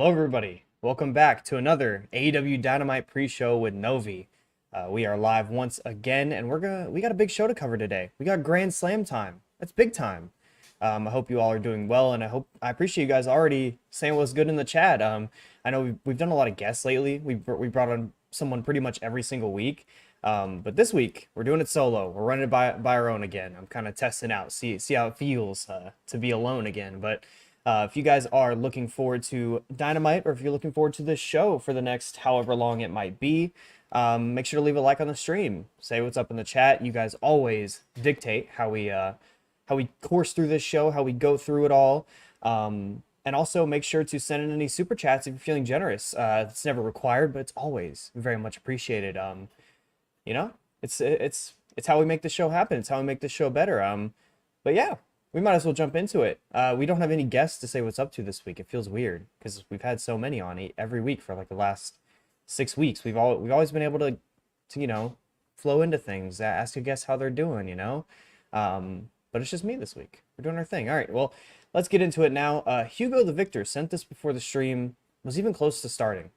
Hello, everybody. Welcome back to another AEW Dynamite pre-show with Novi. We are live once again, and we got a big show to cover today. We got Grand Slam time. That's big time. I hope you all are doing well, and I appreciate you guys already saying what's good in the chat. I know we've done a lot of guests lately. We brought on someone pretty much every single week. But this week we're doing it solo. We're running it by our own again. I'm kind of testing out, see how it feels to be alone again. But if you guys are looking forward to Dynamite, or if you're looking forward to this show for the next however long it might be, make sure to leave a like on the stream. Say what's up in the chat. You guys always dictate how we course through this show, how we go through it all. And also make sure to send in any super chats if you're feeling generous. It's never required, but it's always very much appreciated. You know, it's how we make the show happen. It's how we make the show better. But yeah, we might as well jump into it. We don't have any guests to say what's up to this week. It feels weird because we've had so many on every week for like the last 6 weeks. We've always been able to flow into things, ask a guest how they're doing. But it's just me this week. We're doing our thing. All right, well, let's get into it now. Hugo the Victor sent this before the stream was even close to starting.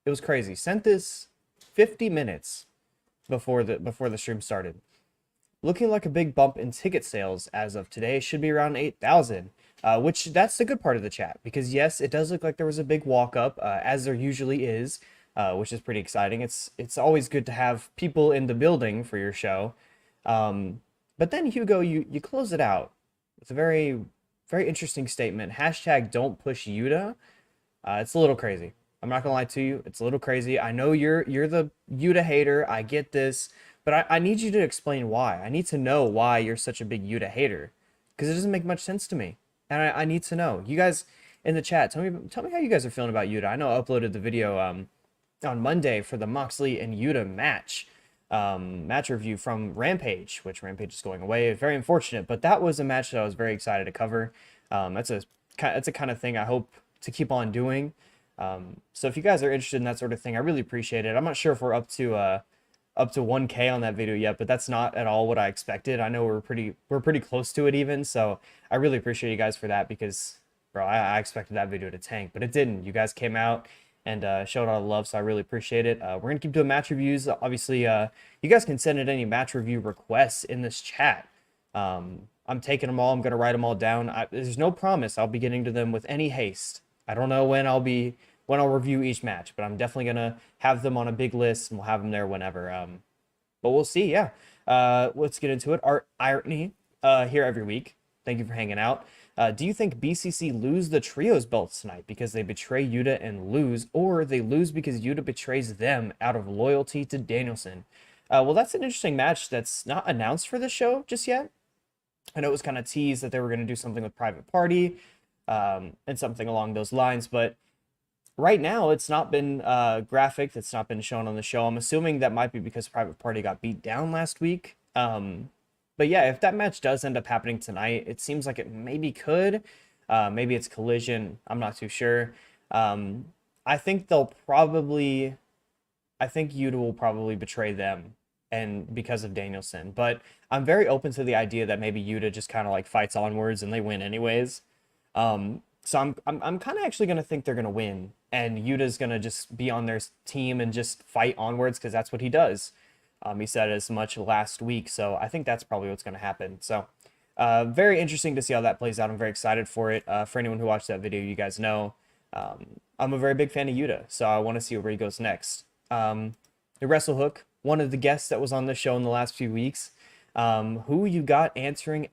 It was crazy. Sent this 50 minutes before the stream started. Looking like a big bump in ticket sales as of today. Should be around 8,000, which that's the good part of the chat, because yes, it does look like there was a big walk up, as there usually is, which is pretty exciting. It's always good to have people in the building for your show. But then Hugo, you close it out with a very, very interesting statement. Hashtag don't push Yuta. It's a little crazy. I'm not gonna lie to you. It's a little crazy. I know you're the Yuta hater. I get this, but I need you to explain why. I need to know why you're such a big Yuta hater, because it doesn't make much sense to me, and I need to know. You guys in the chat, tell me how you guys are feeling about Yuta. I know I uploaded the video on Monday for the Moxley and Yuta match review from Rampage, which Rampage is going away. Very unfortunate, but that was a match that I was very excited to cover. That's a kind of thing I hope to keep on doing. So if you guys are interested in that sort of thing, I really appreciate it. I'm not sure if we're up to 1K on that video yet, but that's not at all what I expected. I know we're pretty close to it even, so I really appreciate you guys for that, because bro, I expected that video to tank, but it didn't. You guys came out and showed all the love, so I really appreciate it. We're gonna keep doing match reviews. Obviously, you guys can send in any match review requests in this chat. I'm taking them all. I'm gonna write them all down. There's no promise I'll be getting to them with any haste. I don't know when I'll review each match, but I'm definitely gonna have them on a big list, and we'll have them there whenever. But we'll see. Yeah. Let's get into it. Art Irony here every week. Thank you for hanging out. Do you think BCC lose the trios belts tonight because they betray Yuta and lose, or they lose because Yuta betrays them out of loyalty to Danielson? Well, that's an interesting match that's not announced for the show just yet. I know it was kind of teased that they were going to do something with Private Party, and something along those lines, but right now it's not been graphic. It's not been shown on the show. I'm assuming that might be because Private Party got beat down last week. But yeah, if that match does end up happening tonight, it seems like it maybe could. Maybe it's Collision. I'm not too sure. I think Yuta will probably betray them, and because of Danielson. But I'm very open to the idea that maybe Yuta just kind of like fights onwards and they win anyways. So I'm kind of actually gonna think they're gonna win, and Yuta's gonna just be on their team and just fight onwards, because that's what he does. He said as much last week, so I think that's probably what's gonna happen. So very interesting to see how that plays out. I'm very excited for it. For anyone who watched that video, you guys know I'm a very big fan of Yuta, so I want to see where he goes next. The Wrestle Hook, one of the guests that was on the show in the last few weeks. Who you got answering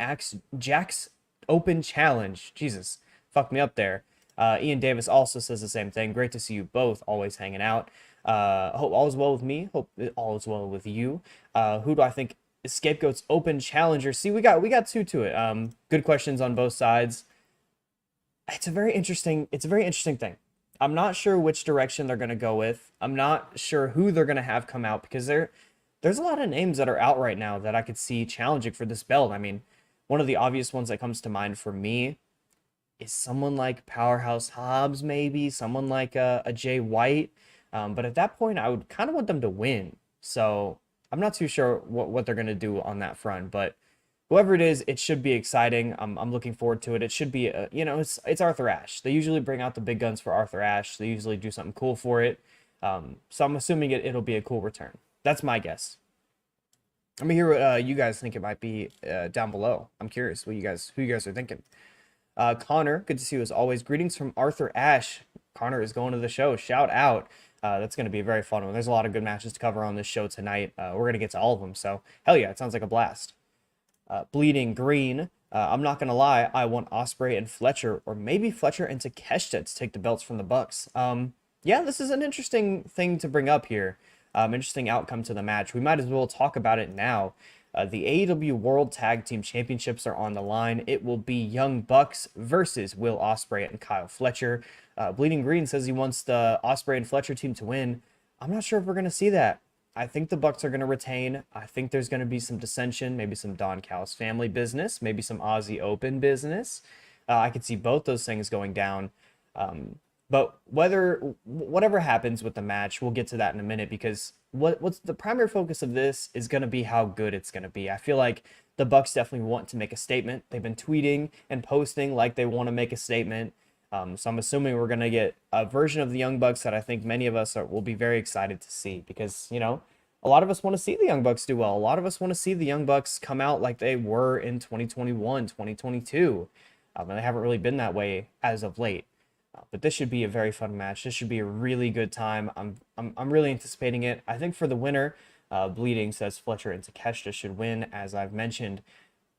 Jack's open challenge? Jesus, fucked me up there. Ian Davis also says the same thing. Great to see you both, always hanging out. Hope all is well with me. Hope all is well with you. Who do I think is Scapegoat's open challenger? See, we got two to it. Good questions on both sides. It's a very interesting thing. I'm not sure which direction they're gonna go with. I'm not sure who they're gonna have come out, because there's a lot of names that are out right now that I could see challenging for this belt. I mean, one of the obvious ones that comes to mind for me is someone like Powerhouse Hobbs, maybe someone like a Jay White. But at that point, I would kind of want them to win. So I'm not too sure what they're going to do on that front. But whoever it is, it should be exciting. I'm looking forward to it. It should be, it's Arthur Ashe. They usually bring out the big guns for Arthur Ashe. They usually do something cool for it. So I'm assuming it'll be a cool return. That's my guess. Let me hear what you guys think it might be down below. I'm curious who you guys are thinking. Connor, good to see you as always. Greetings from Arthur Ashe. Connor is going to the show. Shout out. That's going to be a very fun one. There's a lot of good matches to cover on this show tonight. We're going to get to all of them. So, hell yeah, it sounds like a blast. Bleeding Green. I'm not going to lie. I want Ospreay and Fletcher, or maybe Fletcher and Takeshita to take the belts from the Bucks. Yeah, this is an interesting thing to bring up here. Interesting outcome to the match. We might as well talk about it now. The AEW World Tag Team Championships are on the line. It will be Young Bucks versus Will Ospreay and Kyle Fletcher. Bleeding Green says he wants the Ospreay and Fletcher team to win. I'm not sure if we're going to see that. I think the Bucks are going to retain. I think there's going to be some dissension, maybe some Don Callis family business, maybe some Aussie Open business. I could see both those things going down. But whatever happens with the match, we'll get to that in a minute, because what's the primary focus of this is going to be how good it's going to be. I feel like the Bucks definitely want to make a statement. They've been tweeting and posting like they want to make a statement. So I'm assuming we're going to get a version of the Young Bucks that I think many of us will be very excited to see, because, a lot of us want to see the Young Bucks do well. A lot of us want to see the Young Bucks come out like they were in 2021, 2022. And they haven't really been that way as of late. But this should be a very fun match. This should be a really good time. I'm really anticipating it. I think for the winner, Bleeding says Fletcher and Takeshita should win. As I've mentioned,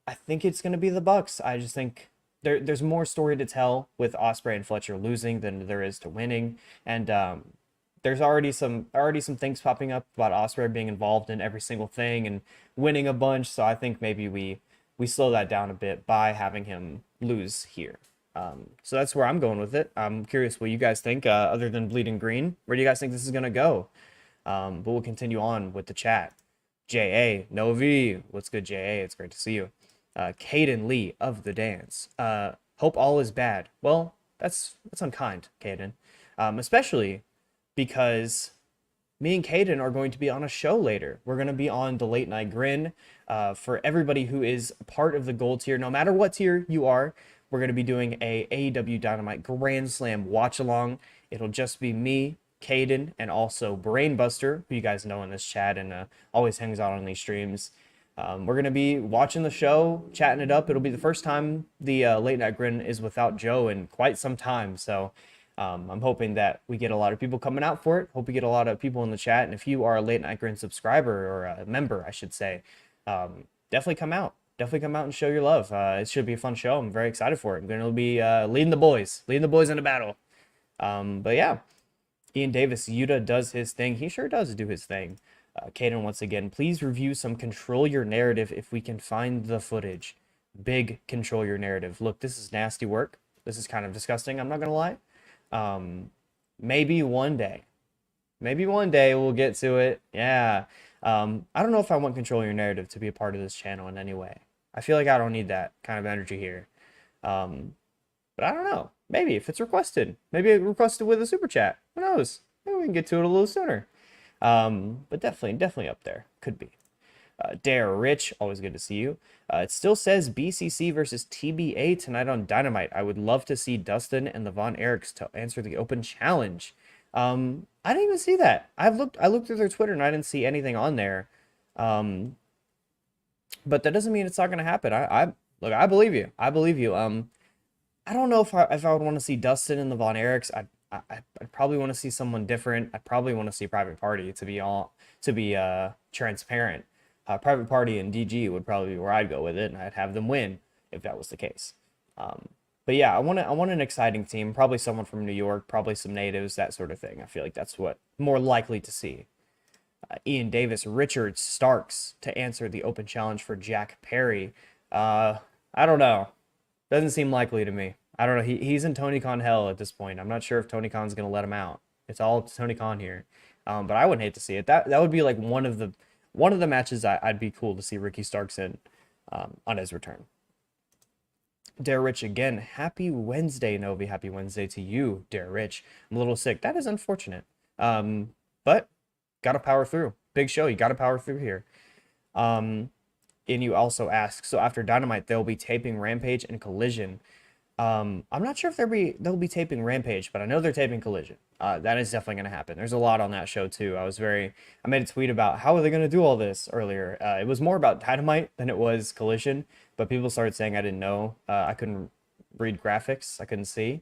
I think it's going to be the Bucks. I just think there's more story to tell with Ospreay and Fletcher losing than there is to winning. And there's already some things popping up about Ospreay being involved in every single thing and winning a bunch. So I think maybe we slow that down a bit by having him lose here. So that's where I'm going with it. I'm curious what you guys think, other than Bleeding Green. Where do you guys think this is going to go? But we'll continue on with the chat. J.A. Novi. What's good, J.A.? It's great to see you. Caden Lee of the Dance. Hope all is bad. Well, that's unkind, Caden. Especially because me and Caden are going to be on a show later. We're going to be on the Late Night Grin. For everybody who is part of the gold tier, no matter what tier you are, we're going to be doing a AEW Dynamite Grand Slam watch along. It'll just be me, Caden, and also Brainbuster, who you guys know in this chat and always hangs out on these streams. We're going to be watching the show, chatting it up. It'll be the first time the Late Night Grin is without Joe in quite some time. So I'm hoping that we get a lot of people coming out for it. Hope we get a lot of people in the chat. And if you are a Late Night Grin subscriber, or a member, I should say, definitely come out. Definitely come out and show your love. It should be a fun show. I'm very excited for it. I'm going to be leading the boys into battle. But yeah, Ian Davis, Yuta does his thing. He sure does do his thing. Caden, once again, please review some Control Your Narrative if we can find the footage. Big Control Your Narrative. Look, this is nasty work. This is kind of disgusting, I'm not going to lie. Maybe one day. Maybe one day we'll get to it. Yeah. I don't know if I want Control Your Narrative to be a part of this channel in any way. I feel like I don't need that kind of energy here. But I don't know. Maybe if it's requested. Maybe requested with a super chat. Who knows? Maybe we can get to it a little sooner. But definitely up there. Could be. Dare Rich, always good to see you. It still says BCC versus TBA tonight on Dynamite. I would love to see Dustin and the Von Erichs to answer the open challenge. I didn't even see that. I looked through their Twitter and I didn't see anything on there. But that doesn't mean it's not going to happen. Look, I believe you. I believe you. I don't know if I would want to see Dustin and the Von Erichs. I'd probably want to see someone different. I'd probably want to see Private Party, to be transparent. Private Party and DG would probably be where I'd go with it, and I'd have them win if that was the case. But yeah, I want an exciting team. Probably someone from New York, probably some natives, that sort of thing. I feel like that's what more likely to see. Ian Davis, Richard Starks to answer the open challenge for Jack Perry. I don't know. Doesn't seem likely to me. I don't know. He's in Tony Khan hell at this point. I'm not sure if Tony Khan's going to let him out. It's all Tony Khan here. But I wouldn't hate to see it. That would be like one of the matches I'd be cool to see Ricky Starks in on his return. Dare Rich again. Happy Wednesday, Novi. Happy Wednesday to you, Dare Rich. I'm a little sick. That is unfortunate. But got to power through. Big show. You got to power through here. and you also ask, so after Dynamite, they'll be taping Rampage and Collision. I'm not sure if they'll be taping Rampage, but I know they're taping Collision. That is definitely going to happen. There's a lot on that show too. I made a tweet about how are they going to do all this earlier. It was more about Dynamite than it was Collision, but people started saying I didn't know. I couldn't read graphics. I couldn't see.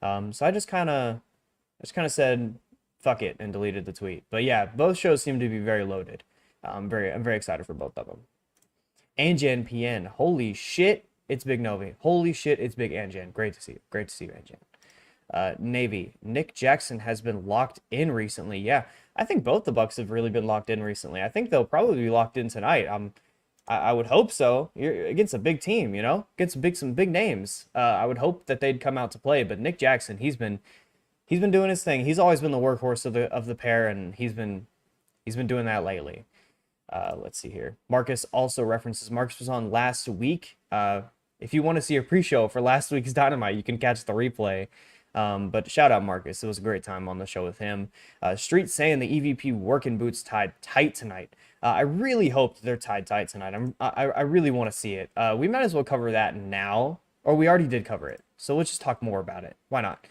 So I just kind of said fuck it and deleted the tweet. But yeah, both shows seem to be very loaded. I'm very excited for both of them. Anjan PN, holy shit, it's Big Novi. Holy shit, it's Big Anjan. Great to see you. Great to see you, Anjan. Navy, Nick Jackson has been locked in recently. Yeah, I think both the Bucks have really been locked in recently. I think they'll probably be locked in tonight. I would hope so. You're against a big team, you know, against some big names. I would hope that they'd come out to play. But Nick Jackson, he's been doing his thing. He's always been the workhorse of the pair, and he's been doing that lately. Let's see here. Marcus also references Marcus was on last week. If you want to see a pre-show for last week's Dynamite, you can catch the replay. But shout out Marcus. It was a great time on the show with him. Street saying the EVP working boots tied tight tonight. I really hope they're tied tight tonight. I really want to see it. We might as well cover that now, or we already did cover it. So let's just talk more about it. Why not?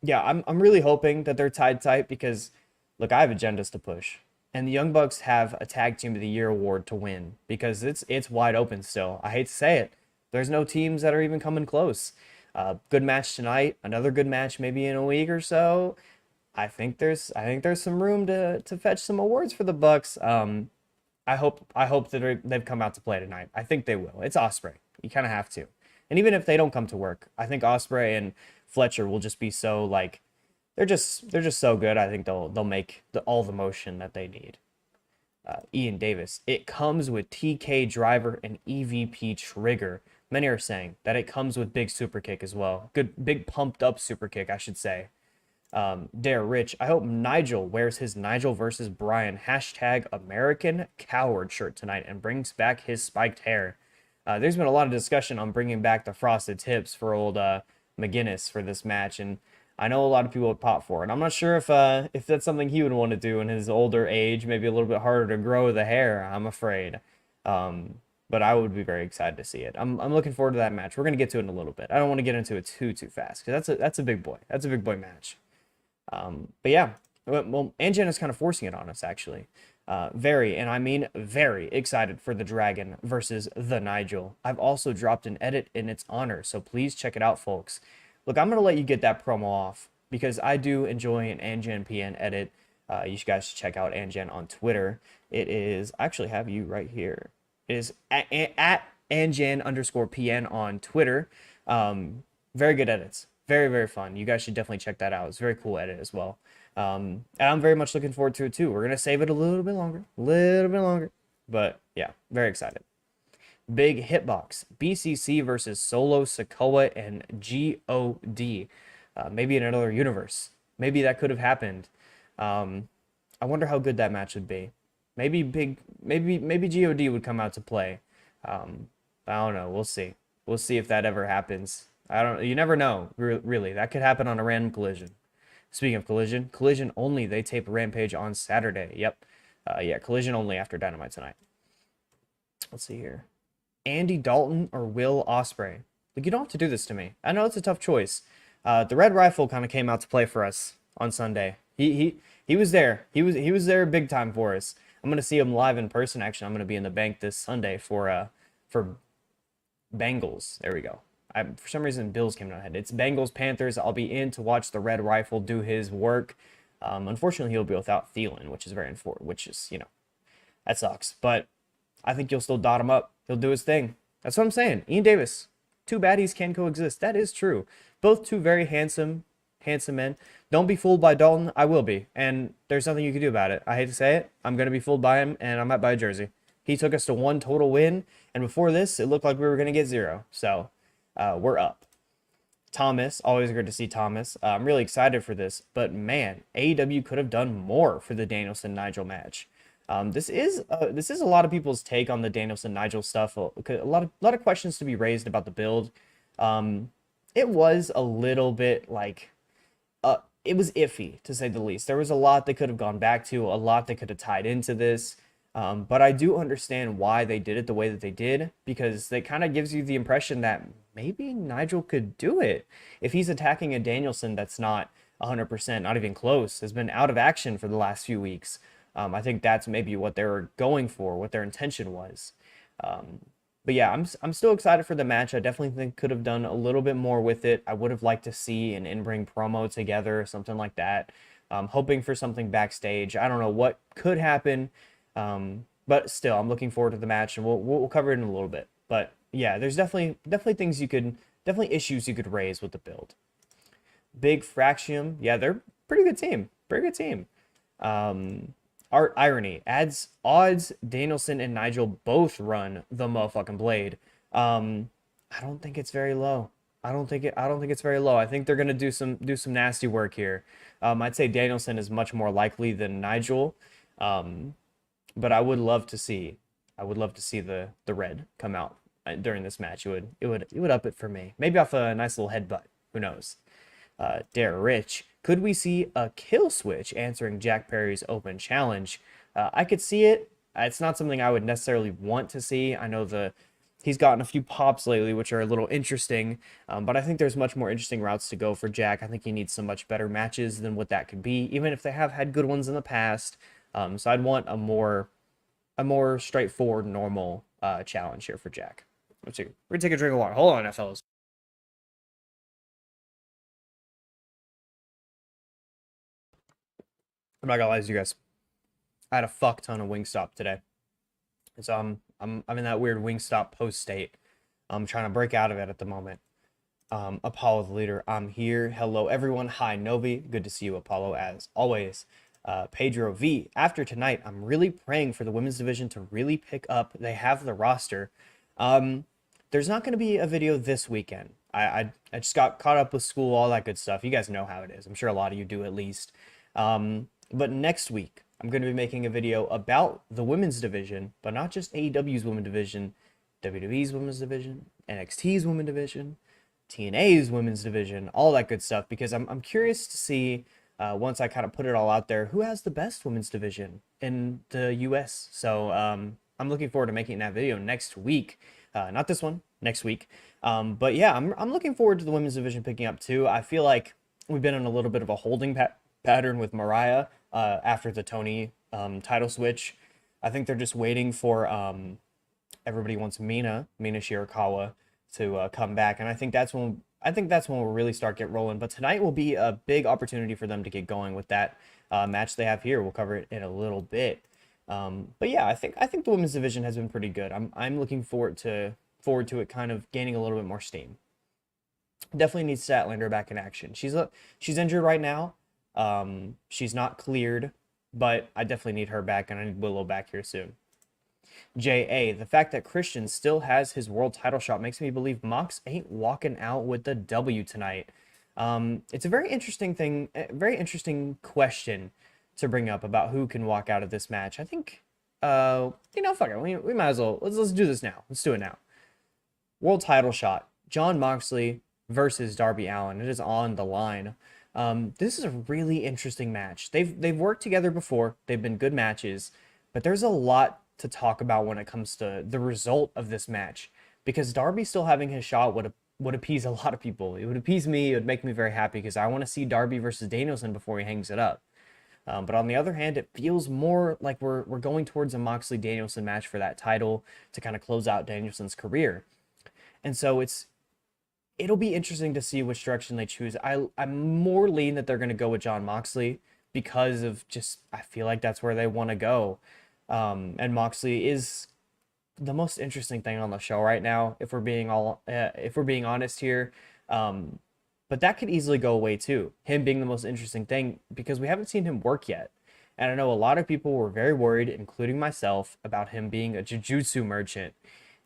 Yeah, I'm really hoping that they're tied tight because, look, I have agendas to push. And the Young Bucks have a Tag Team of the Year award to win because it's wide open still. I hate to say it. There's no teams that are even coming close. Good match tonight. Another good match maybe in a week or so. I think there's some room to fetch some awards for the Bucks. I hope that they've come out to play tonight. I think they will. It's Ospreay. You kind of have to. And even if they don't come to work, I think Ospreay and Fletcher will just be so like they're just so good. I think they'll make all the motion that they need. Ian Davis. It comes with TK driver and EVP trigger. Many are saying that it comes with big super kick as well. Good big pumped up super kick, I should say. Dare Rich. I hope Nigel wears his Nigel versus Bryan #American Coward shirt tonight and brings back his spiked hair. There's been a lot of discussion on bringing back the frosted tips for old McGinnis for this match, and I know a lot of people would pop for it. I'm not sure if that's something he would want to do in his older age, maybe a little bit harder to grow the hair, I'm afraid. But I would be very excited to see it. I'm looking forward to that match. We're going to get to it in a little bit. I don't want to get into it too fast because that's a big boy. That's a big boy match. But yeah, well, Anjan is kind of forcing it on us, actually. Very, and I mean very excited for the Dragon versus the Nigel. I've also dropped an edit in its honor, so please check it out, folks. Look, I'm going to let you get that promo off because I do enjoy an Anjan PN edit. You guys should check out Anjan on Twitter. It is, I actually have you right here. It is at Anjan_PN on Twitter. Very good edits. Very fun. You guys should definitely check that out. It's a very cool edit as well. And I'm very much looking forward to it too. We're going to save it a little bit longer. But yeah, very excited. Big Hitbox. BCC versus Solo, Sikoa, and God. Maybe in another universe. Maybe that could have happened. I wonder how good that match would be. Maybe God would come out to play. I don't know. We'll see. We'll see if that ever happens. You never know, really. That could happen on a random collision. Speaking of collision only, they tape Rampage on Saturday. Yep. Yeah, collision only after Dynamite tonight. Let's see here. Andy Dalton or Will Ospreay? Like, you don't have to do this to me. I know it's a tough choice. The Red Rifle kind of came out to play for us on Sunday. He was there. He was there big time for us. I'm gonna see him live in person. Actually, I'm gonna be in the bank this Sunday for Bengals. There we go. For some reason, Bills came to my head. It's Bengals Panthers. I'll be in to watch the Red Rifle do his work. Unfortunately, he'll be without Thielen, which is that sucks. But I think you'll still dot him up. He'll do his thing. That's what I'm saying. Ian Davis. Two baddies can coexist. That is true. Both two very handsome men. Don't be fooled by Dalton. I will be. And there's nothing you can do about it. I hate to say it. I'm going to be fooled by him, and I might buy a jersey. He took us to 1 total win, and before this, it looked like we were going to get 0. So we're up. Thomas, always good to see Thomas. I'm really excited for this, but man, AEW could have done more for the Danielson-Nigel match. This is a lot of people's take on the Danielson-Nigel stuff. A lot of questions to be raised about the build. It was a little bit like, it was iffy to say the least. There was a lot they could have gone back to, a lot they could have tied into this. But I do understand why they did it the way that they did, because it kind of gives you the impression that maybe Nigel could do it if he's attacking a Danielson that's not 100%, not even close, has been out of action for the last few weeks. I think that's maybe what they were going for, what their intention was. Um, but yeah, I'm still excited for the match. I definitely think could have done a little bit more with it. I would have liked to see an in-ring promo together, something like that. Hoping for something backstage. I don't know what could happen. But still, I'm looking forward to the match, and we'll cover it in a little bit. But yeah, there's definitely things you could definitely issues you could raise with the build. Big Fraxium, yeah, they're pretty good team, pretty good team. Art Irony adds odds. Danielson and Nigel both run the motherfucking blade. I don't think it's very low. I don't think it's very low. I think they're gonna do some nasty work here. I'd say Danielson is much more likely than Nigel. Um, but I would love to see the red come out during this match. It would up it for me. Maybe off a nice little headbutt. Who knows? Dare Rich. Could we see a kill switch answering Jack Perry's open challenge? I could see it. It's not something I would necessarily want to see. I know he's gotten a few pops lately, which are a little interesting, but I think there's much more interesting routes to go for Jack. I think he needs some much better matches than what that could be, even if they have had good ones in the past. So I'd want a more straightforward, normal challenge here for Jack. Let's see. We're gonna take a drink of water. Hold on, now, fellas. I'm not gonna lie to you guys. I had a fuck ton of Wingstop today, and so I'm in that weird Wingstop post state. I'm trying to break out of it at the moment. Apollo the leader, I'm here. Hello everyone. Hi Novi. Good to see you, Apollo, as always. Pedro V. After tonight, I'm really praying for the women's division to really pick up. They have the roster. There's not going to be a video this weekend. I just got caught up with school, all that good stuff. You guys know how it is. I'm sure a lot of you do at least. But next week, I'm going to be making a video about the women's division, but not just AEW's women's division, WWE's women's division, NXT's women's division, TNA's women's division, all that good stuff, because I'm curious to see, once I kind of put it all out there, who has the best women's division in the US. So I'm looking forward to making that video next week. Not this one, next week. But yeah, I'm looking forward to the women's division picking up too. I feel like we've been in a little bit of a holding pattern with Mariah after the Tony title switch. I think they're just waiting for everybody wants Mina Shirakawa to come back, and I think that's when we'll really start get rolling. But tonight will be a big opportunity for them to get going with that match they have here. We'll cover it in a little bit. But yeah, I think the women's division has been pretty good. I'm looking forward to it kind of gaining a little bit more steam. Definitely needs Statlander back in action. She's injured right now. She's not cleared, but I definitely need her back, and I need Willow back here soon. JA, the fact that Christian still has his world title shot makes me believe Mox ain't walking out with the W tonight. It's a very interesting thing, a very interesting question to bring up about who can walk out of this match. I think, fuck it, we might as well, let's do this now. Let's do it now. World title shot, Jon Moxley versus Darby Allin. It is on the line. This is a really interesting match. They've worked together before. They've been good matches, but there's a lot to talk about when it comes to the result of this match, because Darby still having his shot would appease a lot of people. It would appease me. It would make me very happy because I want to see Darby versus Danielson before he hangs it up. But on the other hand, it feels more like we're going towards a Moxley Danielson match for that title to kind of close out Danielson's career. And so it'll be interesting to see which direction they choose. I'm more lean that they're going to go with Jon Moxley because of just, I feel like that's where they want to go. And Moxley is the most interesting thing on the show right now, if we're being honest here. But that could easily go away too, him being the most interesting thing, because we haven't seen him work yet. And I know a lot of people were very worried, including myself, about him being a Jujutsu merchant.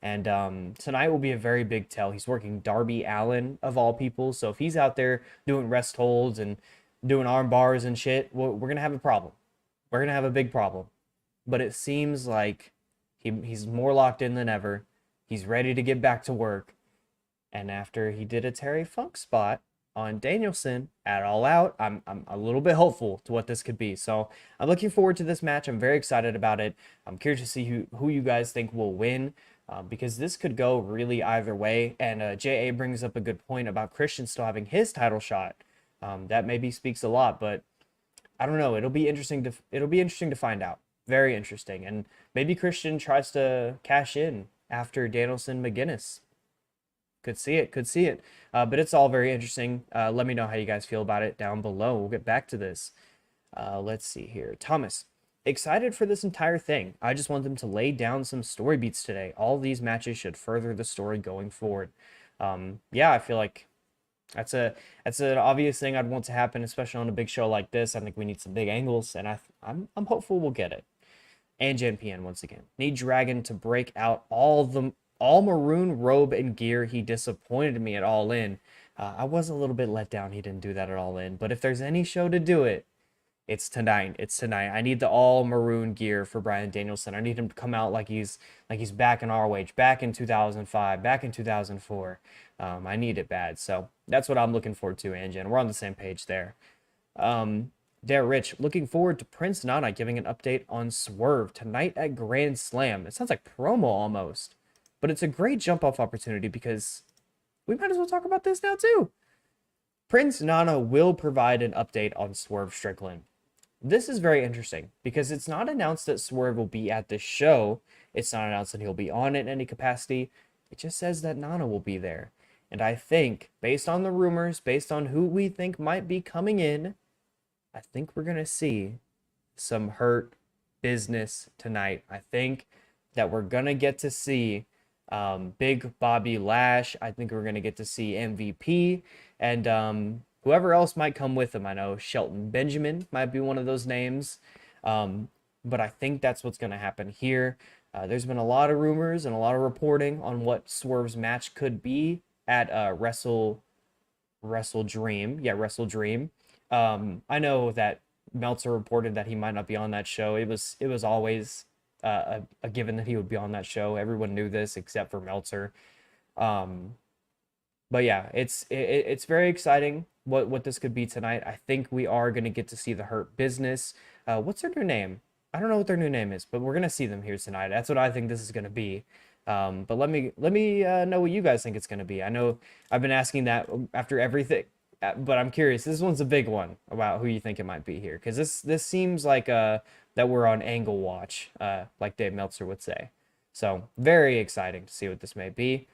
And tonight will be a very big tell. He's working Darby Allin, of all people. So if he's out there doing rest holds and doing arm bars and shit, we're going to have a problem. We're going to have a big problem. But it seems like he's more locked in than ever. He's ready to get back to work. And after he did a Terry Funk spot, on Danielson at All Out. I'm a little bit hopeful to what this could be. So I'm looking forward to this match. I'm very excited about it. I'm curious to see who you guys think will win. Because this could go really either way. And JA brings up a good point about Christian still having his title shot. That maybe speaks a lot, but I don't know. It'll be interesting to find out. Very interesting. And maybe Christian tries to cash in after Danielson McGuinness. Could see it. Could see it. But it's all very interesting. Let me know how you guys feel about it down below. We'll get back to this. Let's see here. Thomas, excited for this entire thing. I just want them to lay down some story beats today. All these matches should further the story going forward. Yeah, I feel like that's an obvious thing I'd want to happen, especially on a big show like this. I think we need some big angles, and I'm hopeful we'll get it. And JPN once again. Need Dragon to break out all maroon robe and gear. He disappointed me at All In. I was a little bit let down he didn't do that at All In, but if there's any show to do it, it's tonight. It's tonight. I need the all maroon gear for Bryan Danielson. I need him to come out like he's back in ROH, back in 2005, back in 2004. I need it bad. So that's what I'm looking forward to, Anjan. We're on the same page there. There, Rich, looking forward to Prince Nana giving an update on Swerve tonight at Grand Slam. It sounds like promo almost, but it's a great jump off opportunity because we might as well talk about this now too. Prince Nana will provide an update on Swerve Strickland. This is very interesting because it's not announced that Swerve will be at the show. It's not announced that he'll be on it in any capacity. It just says that Nana will be there. And I think, based on the rumors, based on who we think might be coming in, I think we're going to see some Hurt business tonight. I think that we're going to get to see Big Bobby Lash. I think we're going to get to see MVP and whoever else might come with him. I know Shelton Benjamin might be one of those names. But I think that's what's going to happen here. There's been a lot of rumors and a lot of reporting on what Swerve's match could be at Wrestle Dream. Yeah, Wrestle Dream. I know that Meltzer reported that he might not be on that show. It was always a given that he would be on that show. Everyone knew this except for Meltzer. But yeah, it's very exciting what this could be tonight. I think we are going to get to see the Hurt Business. What's their new name? I don't know what their new name is, but we're going to see them here tonight. That's what I think this is going to be. But let me know what you guys think it's going to be. I know I've been asking that after everything, but I'm curious. This one's a big one about who you think it might be here, because this seems like that we're on angle watch, like Dave Meltzer would say. So very exciting to see what this may be.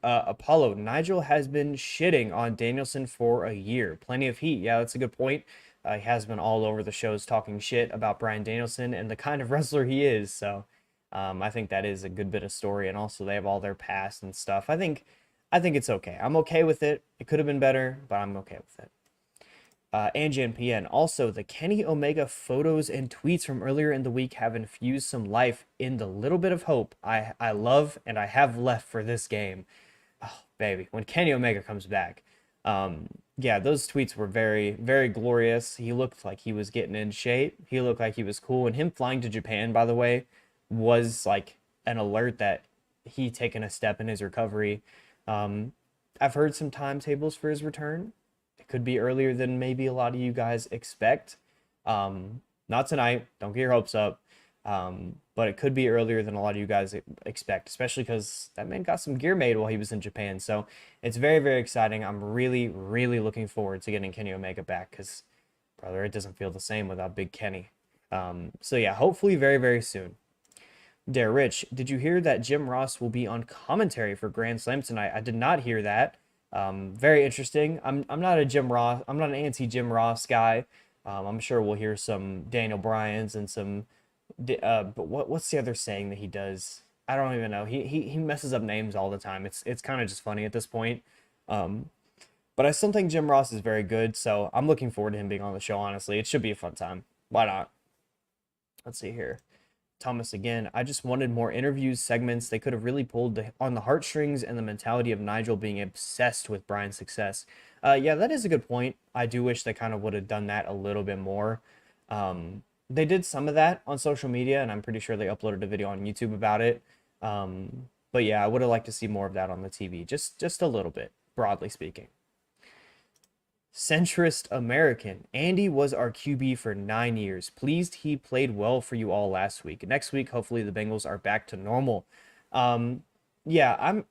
Apollo, Nigel has been shitting on Danielson for a year. Plenty of heat. Yeah, that's a good point. He has been all over the shows talking shit about Bryan Danielson and the kind of wrestler he is. So I think that is a good bit of story. And also they have all their past and stuff. I think it's okay. I'm okay with it. It could have been better, but I'm okay with it. Angie and PN. Also, the Kenny Omega photos and tweets from earlier in the week have infused some life in the little bit of hope I love and I have left for this game. Oh, baby, when Kenny Omega comes back. Yeah, those tweets were very, very glorious. He looked like he was getting in shape. He looked like he was cool. And him flying to Japan, by the way, was like an alert that he taken a step in his recovery. I've heard some timetables for his return. It could be earlier than maybe a lot of you guys expect. Not tonight. Don't get your hopes up. But it could be earlier than a lot of you guys expect, especially because that man got some gear made while he was in Japan. So it's very, very exciting. I'm really, really looking forward to getting Kenny Omega back because, brother, it doesn't feel the same without Big Kenny. So yeah, hopefully very, very soon. Dare Rich, did you hear that Jim Ross will be on commentary for Grand Slam tonight? I did not hear that. Very interesting. I'm not a Jim Ross. I'm not an anti-Jim Ross guy. I'm sure we'll hear some Daniel Bryans and some. But what's the other saying that he does? I don't even know. He messes up names all the time. It's kind of just funny at this point. But I still think Jim Ross is very good, so I'm looking forward to him being on the show. Honestly, it should be a fun time. Why not? Let's see here. Thomas again. I just wanted more interviews, segments. They could have really pulled on the heartstrings and the mentality of Nigel being obsessed with Bryan's success. Yeah, that is a good point. I do wish they kind of would have done that a little bit more. They did some of that on social media, and I'm pretty sure they uploaded a video on YouTube about it. But yeah, I would have liked to see more of that on the TV, just a little bit, broadly speaking. Centrist American. Andy was our QB for 9 years. Pleased he played well for you all last week. Next week, hopefully the Bengals are back to normal. Um, yeah,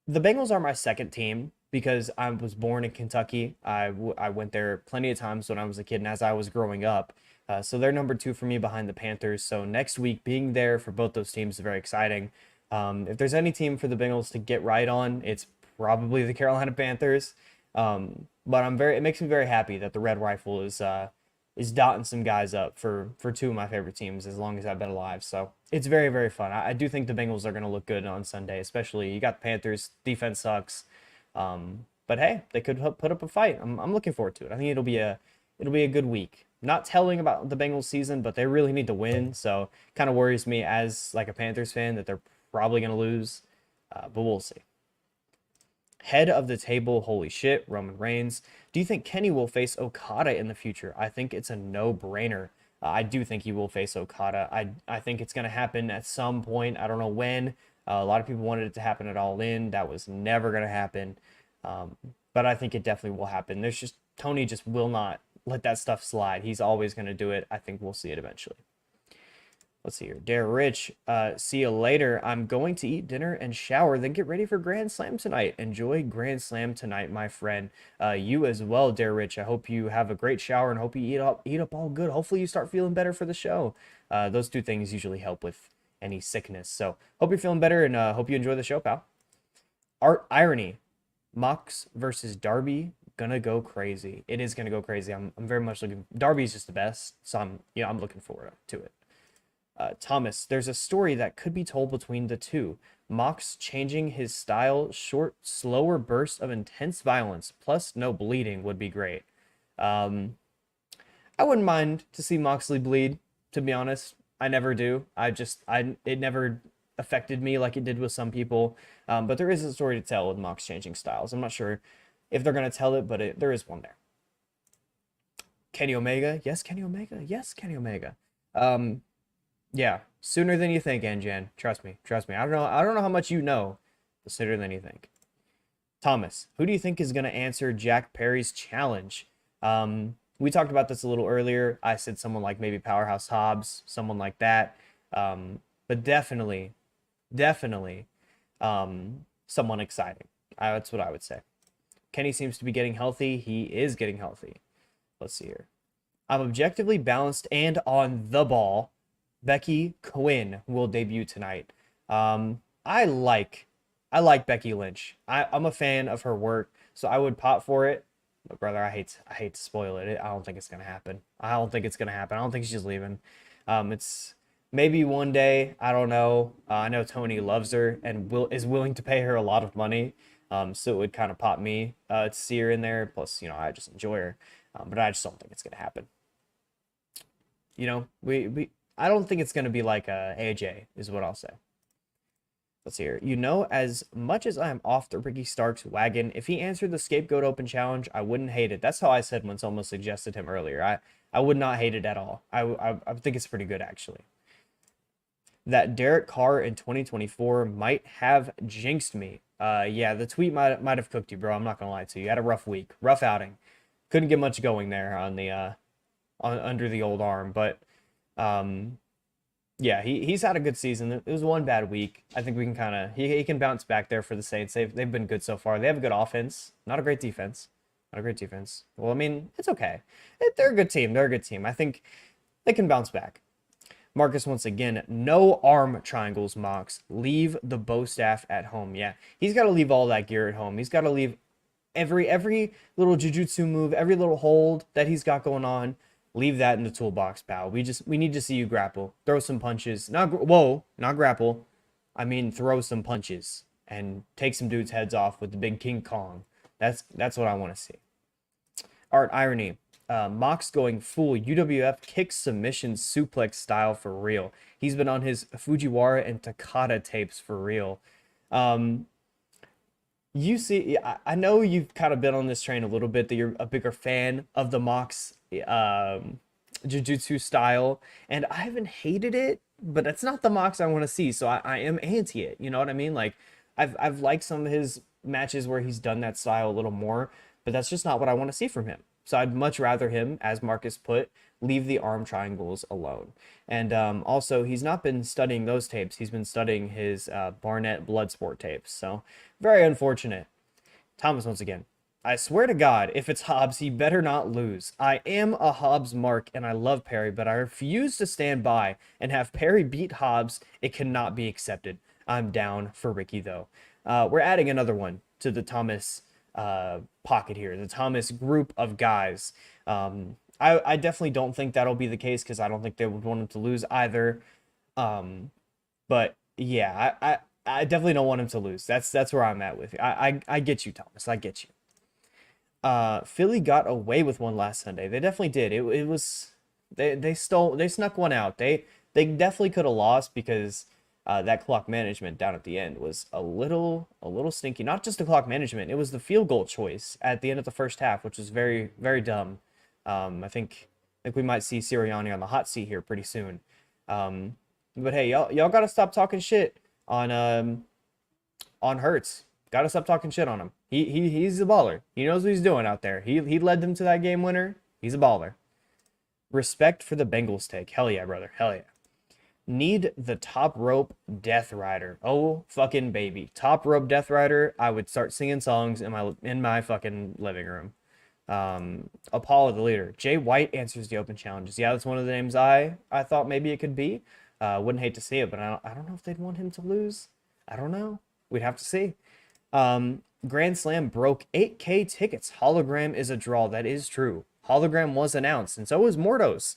the Bengals are my second team because I was born in Kentucky. I went there plenty of times when I was a kid and as I was growing up. So they're number two for me behind the Panthers. So next week, being there for both those teams is very exciting. If there's any team for the Bengals to get right on, it's probably the Carolina Panthers. But it makes me very happy that the Red Rifle is dotting some guys up for two of my favorite teams as long as I've been alive. So it's very, very fun. I do think the Bengals are going to look good on Sunday, especially you got the Panthers. Defense sucks. But hey, they could put up a fight. I'm looking forward to it. I think it'll be a good week. Not telling about the Bengals season, but they really need to win. So kind of worries me as like a Panthers fan that they're probably going to lose. But we'll see. Head of the table, holy shit, Roman Reigns. Do you think Kenny will face Okada in the future? I think it's a no-brainer. I do think he will face Okada. I think it's going to happen at some point. I don't know when. A lot of people wanted it to happen at All In. That was never going to happen. But I think it definitely will happen. Tony just will not let that stuff slide. He's always going to do it. I think we'll see it eventually. Let's see here. Dare Rich, see you later. I'm going to eat dinner and shower, then get ready for Grand Slam tonight. Enjoy Grand Slam tonight, my friend. You as well, Dare Rich. I hope you have a great shower and hope you eat up all good. Hopefully you start feeling better for the show. Those two things usually help with any sickness. So hope you're feeling better and hope you enjoy the show, pal. Art Irony. Mox versus Darby. Gonna go crazy. It is gonna go crazy. I'm very much looking. Darby's just the best, so I'm looking forward to it. Thomas, there's a story that could be told between the two. Mox changing his style, short, slower bursts of intense violence, plus no bleeding would be great. I wouldn't mind to see Moxley bleed, to be honest. I never do. It never affected me like it did with some people. But there is a story to tell with Mox changing styles. I'm not sure if they're going to tell it, but there is one there. Kenny Omega. Yes, Kenny Omega. Yes, Kenny Omega. Yeah, sooner than you think, Anjan. Trust me. I don't know how much you know, but sooner than you think. Thomas, who do you think is going to answer Jack Perry's challenge? We talked about this a little earlier. I said someone like maybe Powerhouse Hobbs, someone like that. But definitely, someone exciting. That's what I would say. Kenny seems to be getting healthy. He is getting healthy. Let's see here. I'm objectively balanced and on the ball. Becky Quinn will debut tonight. I like Becky Lynch. I'm a fan of her work, so I would pop for it. But brother, I hate to spoil it. I don't think it's gonna happen. I don't think she's leaving. It's maybe one day. I don't know. I know Tony loves her and is willing to pay her a lot of money. So it would kind of pop me to see her in there. Plus, I just enjoy her. But I just don't think it's gonna happen. I don't think it's going to be like AJ, is what I'll say. Let's see here. As much as I am off the Ricky Starks wagon, if he answered the Scapegoat Open Challenge, I wouldn't hate it. That's how I said when someone suggested him earlier. I would not hate it at all. I think it's pretty good, actually. That Derek Carr in 2024 might have jinxed me. Yeah, the tweet might have cooked you, bro. I'm not going to lie to you. You had a rough week. Rough outing. Couldn't get much going there on the under the old arm, but yeah, he's had a good season. It was one bad week. I think we can he can bounce back there for the Saints. They've been good so far. They have a good offense, not a great defense. Well, I mean, it's okay. They're a good team. I think they can bounce back. Marcus once again, no arm triangles, Mox. Leave the bow staff at home. Yeah, he's got to leave all that gear at home. He's got to leave every little jujutsu move, every little hold that he's got going on. Leave that in the toolbox, pal. We need to see you grapple. Throw some punches. Not grapple. I mean, throw some punches and take some dudes' heads off with the big King Kong. That's what I want to see. Art Irony. Mox going full UWF kick submission suplex style for real. He's been on his Fujiwara and Takada tapes for real. You see, I know you've kind of been on this train a little bit, that you're a bigger fan of the Mox jiu-jitsu style, and I haven't hated it, but that's not the Mox I want to see, so I am anti it. You know what I mean? Like, I've liked some of his matches where he's done that style a little more, but that's just not what I want to see from him. So I'd much rather him, as Marcus put, leave the arm triangles alone. And also, he's not been studying those tapes. He's been studying his Barnett Bloodsport tapes. So very unfortunate. Thomas once again. I swear to God, if it's Hobbs, he better not lose. I am a Hobbs mark, and I love Perry, but I refuse to stand by and have Perry beat Hobbs. It cannot be accepted. I'm down for Ricky, though. We're adding another one to the Thomas pocket here, the Thomas group of guys. I definitely don't think that'll be the case because I don't think they would want him to lose either. But yeah, I definitely don't want him to lose. That's where I'm at with you. I get you, Thomas. I get you. Philly got away with one last Sunday. They definitely did. It was they snuck one out. They definitely could have lost because that clock management down at the end was a little stinky. Not just the clock management, it was the field goal choice at the end of the first half, which was very, very dumb. I think we might see Sirianni on the hot seat here pretty soon. But hey, y'all gotta stop talking shit on Hurts. Gotta stop talking shit on him. He's a baller. He knows what he's doing out there. He led them to that game winner. He's a baller. Respect for the Bengals take. Hell yeah, brother. Hell yeah. Need the top rope Death Rider. Oh fucking baby. Top rope Death Rider. I would start singing songs in my fucking living room. Apollo the leader. Jay White answers the open challenges. Yeah, that's one of the names I thought maybe it could be. Wouldn't hate to see it, but I don't know if they'd want him to lose. I don't know. We'd have to see. Grand Slam broke 8K tickets. Hologram is a draw. That is true. Hologram was announced, and so was Mordos.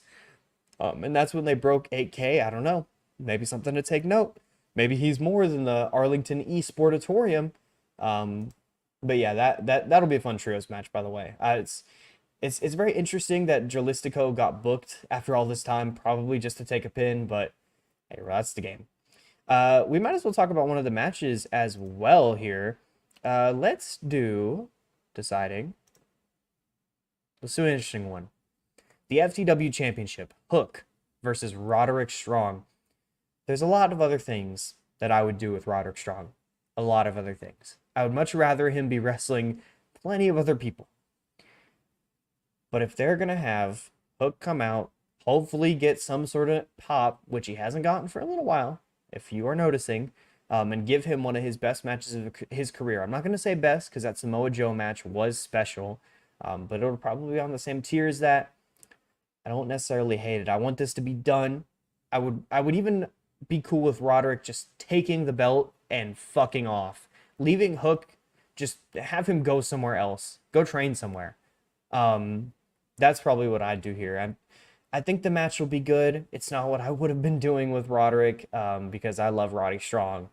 And that's when they broke 8K. I don't know. Maybe something to take note. Maybe he's more than the Arlington Esportatorium. But yeah, that'll be a fun trios match, by the way. It's very interesting that Jalistico got booked after all this time, probably just to take a pin, but hey, well, that's the game. We might as well talk about one of the matches as well here. Let's do deciding. Let's do an interesting one. The FTW Championship, Hook versus Roderick Strong. There's a lot of other things that I would do with Roderick Strong. A lot of other things. I would much rather him be wrestling plenty of other people. But if they're going to have Hook come out, hopefully get some sort of pop, which he hasn't gotten for a little while, if you are noticing, and give him one of his best matches of his career. I'm not going to say best because that Samoa Joe match was special, but it'll probably be on the same tier as that. I don't necessarily hate it. I want this to be done. I would even be cool with Roderick just taking the belt and fucking off. Leaving Hook, just have him go somewhere else. Go train somewhere. That's probably what I'd do here. I think the match will be good. It's not what I would have been doing with Roderick because I love Roddy Strong.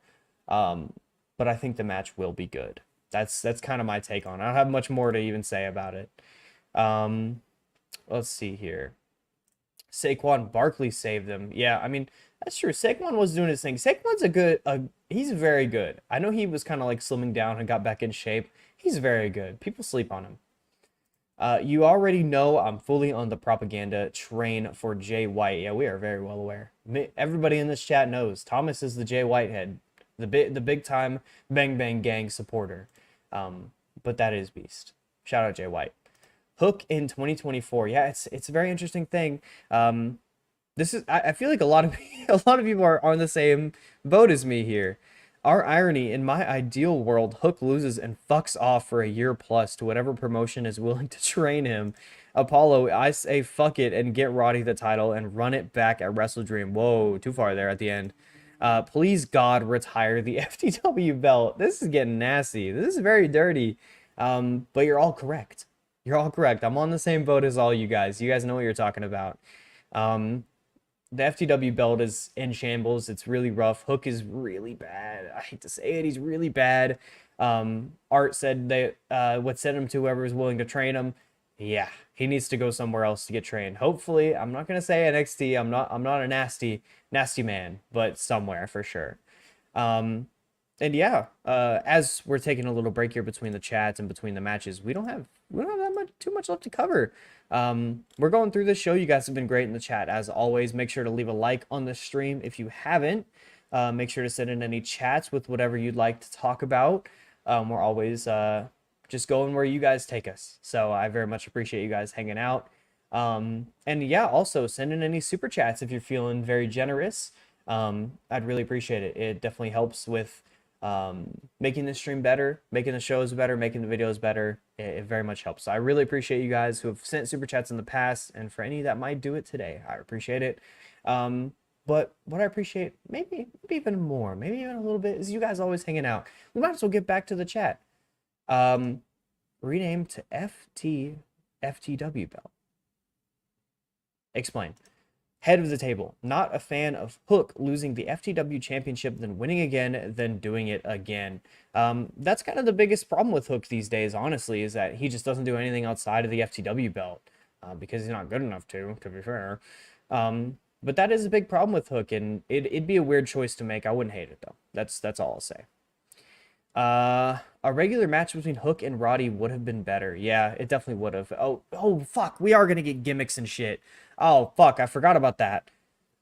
But I think the match will be good. That's kind of my take on it. I don't have much more to even say about it. Let's see here. Saquon Barkley saved them. Yeah, I mean, that's true. Saquon was doing his thing. Saquon's he's very good. I know he was kind of like slimming down and got back in shape. He's very good. People sleep on him. You already know I'm fully on the propaganda train for Jay White. Yeah, we are very well aware. Everybody in this chat knows Thomas is the Jay Whitehead, the big time Bang Bang Gang supporter. But that is beast. Shout out Jay White. Hook in 2024. Yeah, it's a very interesting thing. I feel like a lot of people are on the same boat as me here. Our irony, in my ideal world, Hook loses and fucks off for a year plus to whatever promotion is willing to train him. Apollo, I say fuck it and get Roddy the title and run it back at Wrestle Dream. Whoa, too far there at the end. Please God, retire the FTW belt. This is getting nasty. This is very dirty. But you're all correct. You're all correct. I'm on the same boat as all you guys. You guys know what you're talking about. The FTW belt is in shambles. It's really rough. Hook is really bad. I hate to say it. He's really bad. Art said they would send him to whoever is willing to train him. Yeah, he needs to go somewhere else to get trained. Hopefully, I'm not gonna say NXT. I'm not a nasty man, but somewhere for sure. And yeah, as we're taking a little break here between the chats and between the matches, we don't have too much left to cover. We're going through this show. You guys have been great in the chat as always. Make sure to leave a like on the stream if you haven't. Make sure to send in any chats with whatever you'd like to talk about. We're always just going where you guys take us. So I very much appreciate you guys hanging out. And yeah, also send in any super chats if you're feeling very generous. I'd really appreciate it. It definitely helps with making the stream better, making the shows better, making the videos better. It very much helps. So I really appreciate you guys who have sent super chats in the past, and for any that might do it today, I appreciate it. But what I appreciate, maybe even more, maybe even a little bit, is you guys always hanging out. We might as well get back to the chat. Rename to FTW belt. Explain. Head of the table. Not a fan of Hook losing the FTW championship, then winning again, then doing it again. That's kind of the biggest problem with Hook these days, honestly, is that he just doesn't do anything outside of the FTW belt because he's not good enough to be fair. But that is a big problem with Hook, and it'd be a weird choice to make. I wouldn't hate it, though. That's all I'll say. A regular match between Hook and Roddy would have been better. Yeah, it definitely would have. Oh, fuck. We are going to get gimmicks and shit. Oh, fuck. I forgot about that.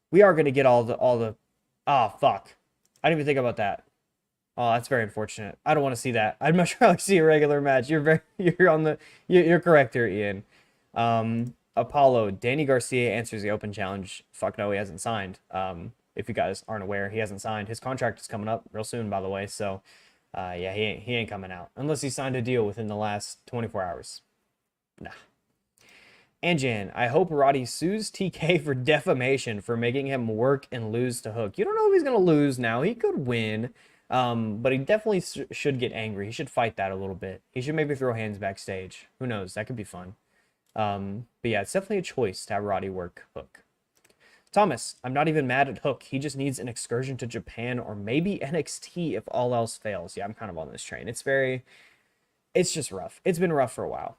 We are going to get all the... Oh, fuck. I didn't even think about that. Oh, that's very unfortunate. I don't want to see that. I'd much rather see a regular match. You're correct here, Ian. Apollo, Danny Garcia answers the open challenge. Fuck no, he hasn't signed. If you guys aren't aware, he hasn't signed. His contract is coming up real soon, by the way. So, yeah, he ain't coming out unless he signed a deal within the last 24 hours. Nah. Anjan, I hope Roddy sues TK for defamation for making him work and lose to Hook. You don't know if he's gonna lose now. He could win, but he definitely should get angry. He should fight that a little bit. He should maybe throw hands backstage. Who knows? That could be fun. But yeah, it's definitely a choice to have Roddy work Hook. Thomas, I'm not even mad at Hook. He just needs an excursion to Japan or maybe NXT if all else fails. Yeah, I'm kind of on this train. It's just rough. It's been rough for a while.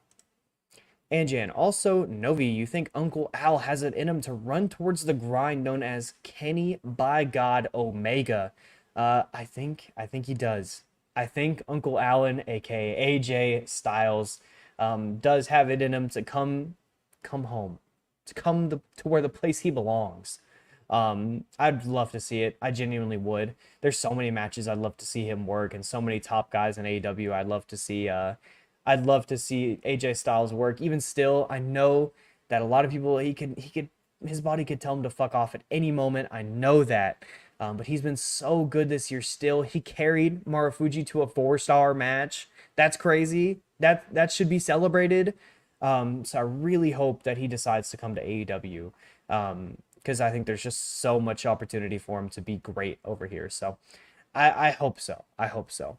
Anjan, also, Novi, you think Uncle Al has it in him to run towards the grind known as Kenny by God Omega? I think he does. I think Uncle Alan, aka AJ Styles, does have it in him to come home, to where the place he belongs. I'd love to see it. I genuinely would. There's so many matches I'd love to see him work, and so many top guys in AEW I'd love to see. I'd love to see AJ Styles work. Even still, I know that a lot of people his body could tell him to fuck off at any moment. I know that. But he's been so good this year still. He carried Marufuji to a 4-star match. That's crazy. That should be celebrated. So I really hope that he decides to come to AEW. Because I think there's just so much opportunity for him to be great over here. So I hope so. I hope so.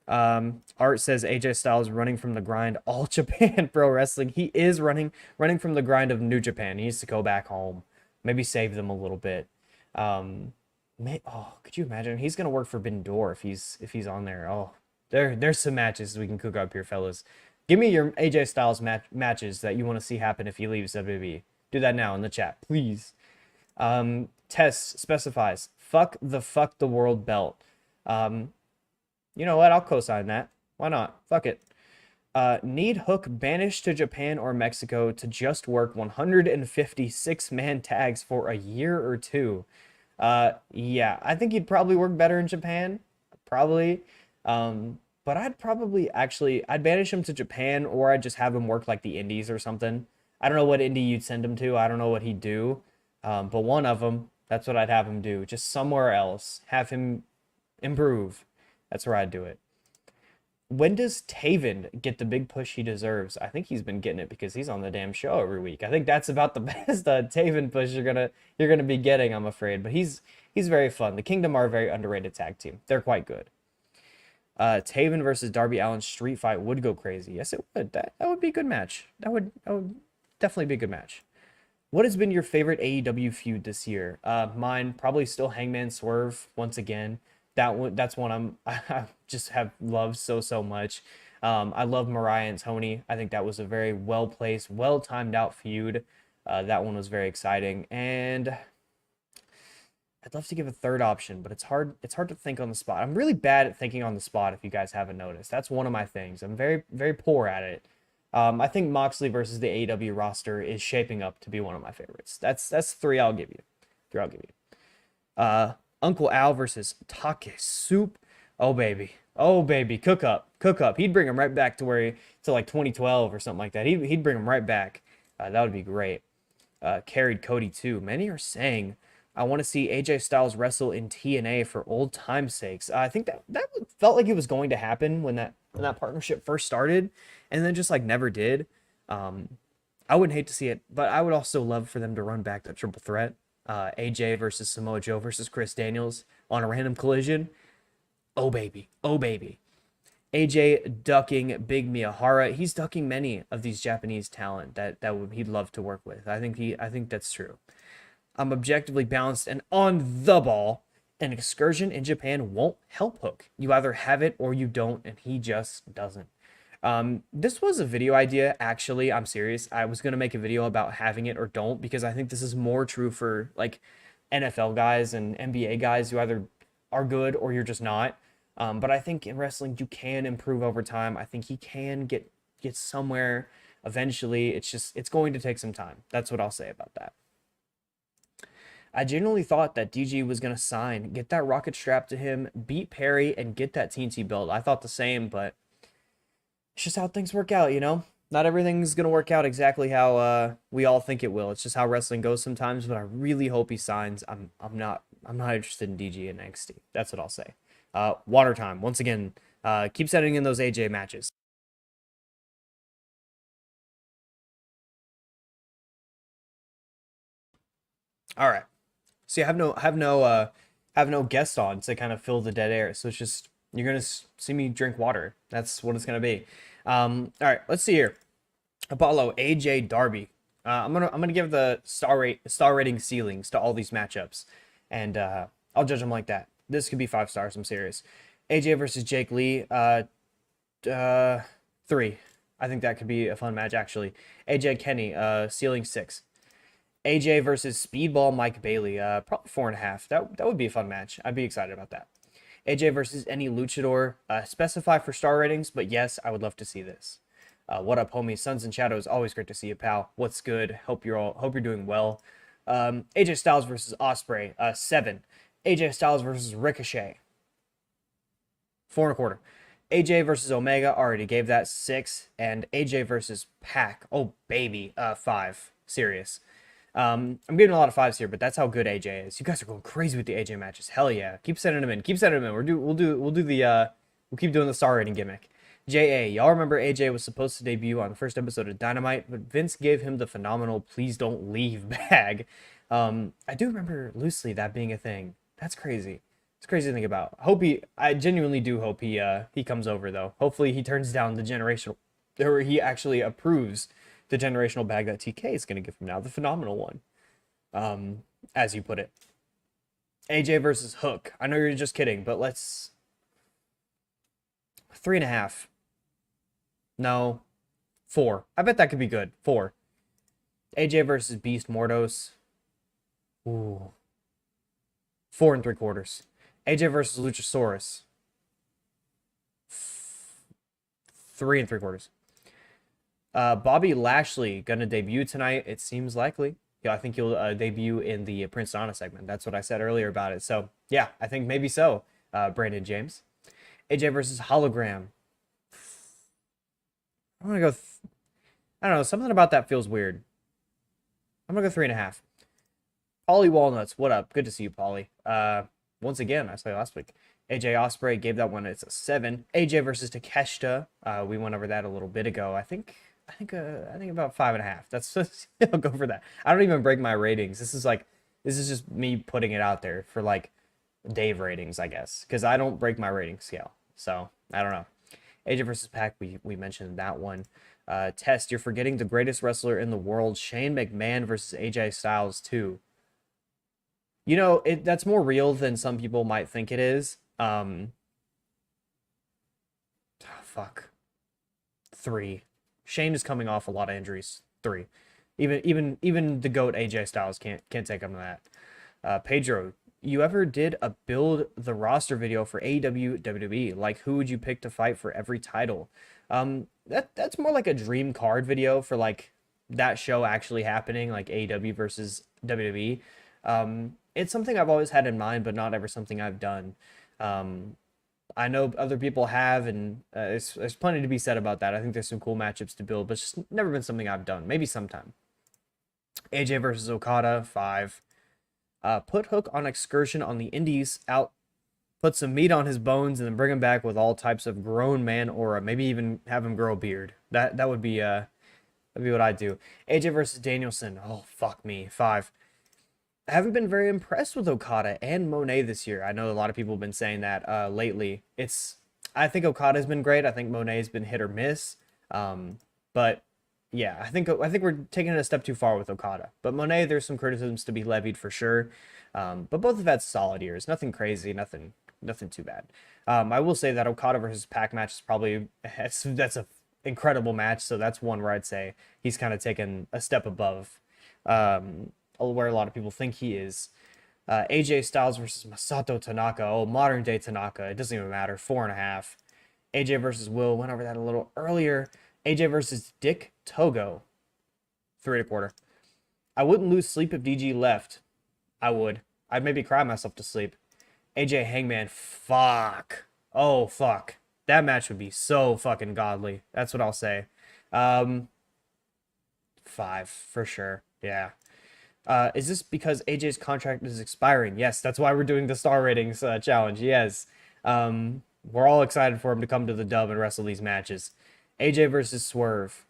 Art says AJ Styles running from the grind all Japan Pro Wrestling. He is running from the grind of New Japan. He needs to go back home. Maybe save them a little bit. Could you imagine? He's gonna work for Bindor if he's on there. Oh, there's some matches we can cook up here, fellas. Give me your AJ Styles matches that you want to see happen if he leaves WWE. Do that now in the chat, please. Test specifies fuck the world belt. You know what? I'll co-sign that. Why not? Fuck it. Need Hook banished to Japan or Mexico to just work 156-man tags for a year or two. Yeah, I think he'd probably work better in Japan. Probably. But I'd banish him to Japan, or I'd just have him work like the indies or something. I don't know what indie you'd send him to. I don't know what he'd do. But one of them, that's what I'd have him do. Just somewhere else. Have him improve. That's where I'd do it. When does Taven get the big push he deserves? I think he's been getting it because he's on the damn show every week. I think that's about the best Taven push you're gonna be getting, I'm afraid. But he's very fun. The Kingdom are a very underrated tag team. They're quite good. Taven versus Darby Allin street fight would go crazy. Yes, it would. That would be a good match. That would definitely be a good match. What has been your favorite AEW feud this year? Mine probably still Hangman Swerve once again. That's one I just have loved so much. I love Mariah and Tony. I think that was a very well placed, well timed out feud. That one was very exciting, and I'd love to give a third option, but it's hard to think on the spot. I'm really bad at thinking on the spot. If you guys haven't noticed, that's one of my things. I'm very poor at it. I think Moxley versus the AEW roster is shaping up to be one of my favorites. That's three I'll give you. Uncle Al versus Take Soup. Oh, baby. Oh baby, cook up, cook up. He'd bring him right back to to like 2012 or something like that. He'd bring him right back. That would be great. Carried Cody too. Many are saying I want to see AJ Styles wrestle in TNA for old time's sakes. I think that felt like it was going to happen when that partnership first started, and then just like never did. Um, I wouldn't hate to see it, but I would also love for them to run back that triple threat. AJ versus Samoa Joe versus Chris Daniels on a random collision. Oh baby, oh baby. AJ ducking Big Miyahara. He's ducking many of these Japanese talent he'd love to work with. I think that's true. I'm objectively balanced and on the ball. An excursion in Japan won't help Hook. You either have it or you don't, and he just doesn't. This was a video idea, actually. I'm serious. I was gonna make a video about having it or don't because I think this is more true for like NFL guys and NBA guys who either are good or you're just not. But I think in wrestling you can improve over time. I think he can get somewhere eventually. It's going to take some time. That's what I'll say about that. I genuinely thought that DG was going to sign, get that rocket strap to him, beat Perry, and get that TNT belt. I thought the same, but it's just how things work out, you know? Not everything's going to work out exactly how we all think it will. It's just how wrestling goes sometimes, but I really hope he signs. I'm not interested in DG and NXT. That's what I'll say. Water time. Once again, keep sending in those AJ matches. All right. See, have no guest on to kind of fill the dead air. So it's just you're gonna see me drink water. That's what it's gonna be. All right, let's see here. Apollo AJ Darby. I'm gonna give the star rating ceilings to all these matchups, and I'll judge them like that. This could be 5 stars. I'm serious. AJ versus Jake Lee. 3. I think that could be a fun match actually. AJ Kenny. Ceiling 6. AJ versus Speedball Mike Bailey. Probably 4.5. That would be a fun match. I'd be excited about that. AJ versus any luchador. Specify for star ratings, but yes, I would love to see this. What up, homie? Suns and Shadows. Always great to see you, pal. What's good? Hope you're doing well. AJ Styles versus Osprey. 7. AJ Styles versus Ricochet. 4.25. AJ versus Omega. Already gave that 6. And AJ versus Pac. Oh baby. 5. Serious. I'm getting a lot of 5s here, but that's how good AJ is. You guys are going crazy with the AJ matches. Hell yeah. Keep sending them in. Keep sending them in. We'll keep doing the star rating gimmick. JA, y'all remember AJ was supposed to debut on the first episode of Dynamite, but Vince gave him the phenomenal please don't leave bag. I do remember loosely that being a thing. That's crazy. It's crazy to think about. I genuinely do hope he comes over though. Hopefully he turns down the generational, or he actually approves the generational bag that TK is going to give him now, the phenomenal one, as you put it. AJ versus Hook. I know you're just kidding, but let's 3.5. No, 4. I bet that could be good. 4. AJ versus Beast Mordos. Ooh. 4.75. AJ versus Luchasaurus. 3.75. Bobby Lashley gonna debut tonight. It seems likely. Yeah, I think he'll debut in the Prince Donna segment. That's what I said earlier about it. So yeah, I think maybe so. Brandon James. AJ versus Hologram. I'm gonna go. I don't know. Something about that feels weird. I'm gonna go 3.5. Polly Walnuts. What up? Good to see you, Polly. Once again, I saw you last week. AJ Osprey gave that one. It's a 7. AJ versus Takeshita. We went over that a little bit ago. I think about 5.5. That's I'll go for that. I don't even break my ratings. This is just me putting it out there for like Dave ratings, I guess, because I don't break my rating scale. So I don't know. AJ versus Pac. We mentioned that one. Test. You're forgetting the greatest wrestler in the world, Shane McMahon versus AJ Styles 2. You know, that's more real than some people might think it is. Fuck. 3. Shane is coming off a lot of injuries. 3. Even the GOAT AJ Styles can't take him to that. Pedro, you ever did a build the roster video for AEW WWE? Like, who would you pick to fight for every title? That's more like a dream card video for like that show actually happening, like AEW versus WWE. It's something I've always had in mind, but not ever something I've done. I know other people have, and there's plenty to be said about that. I think there's some cool matchups to build, but it's just never been something I've done. Maybe sometime. AJ versus Okada, 5. Put Hook on excursion on the Indies, out, put some meat on his bones, and then bring him back with all types of grown man aura. Maybe even have him grow a beard. That would be that'd be what I'd do. AJ versus Danielson. Oh fuck me, 5. I haven't been very impressed with Okada and Monet this year. I know a lot of people have been saying that lately. I think Okada's been great. I think Monet's been hit or miss. But yeah, I think we're taking it a step too far with Okada. But Monet, there's some criticisms to be levied for sure. But both have had solid years. Nothing crazy. Nothing too bad. I will say that Okada versus Pac match is probably that's a incredible match. So that's one where I'd say he's kind of taken a step above. Where a lot of people think he is. AJ Styles versus Masato Tanaka. Oh, modern day Tanaka. It doesn't even matter. 4.5. AJ versus Will. Went over that a little earlier. AJ versus Dick Togo. 3.25. I wouldn't lose sleep if DG left. I would. I'd maybe cry myself to sleep. AJ Hangman. Fuck. Oh, fuck. That match would be so fucking godly. That's what I'll say. 5 for sure. Yeah. Is this because AJ's contract is expiring? Yes, that's why we're doing the star ratings challenge. Yes. We're all excited for him to come to the dub and wrestle these matches. AJ versus Swerve.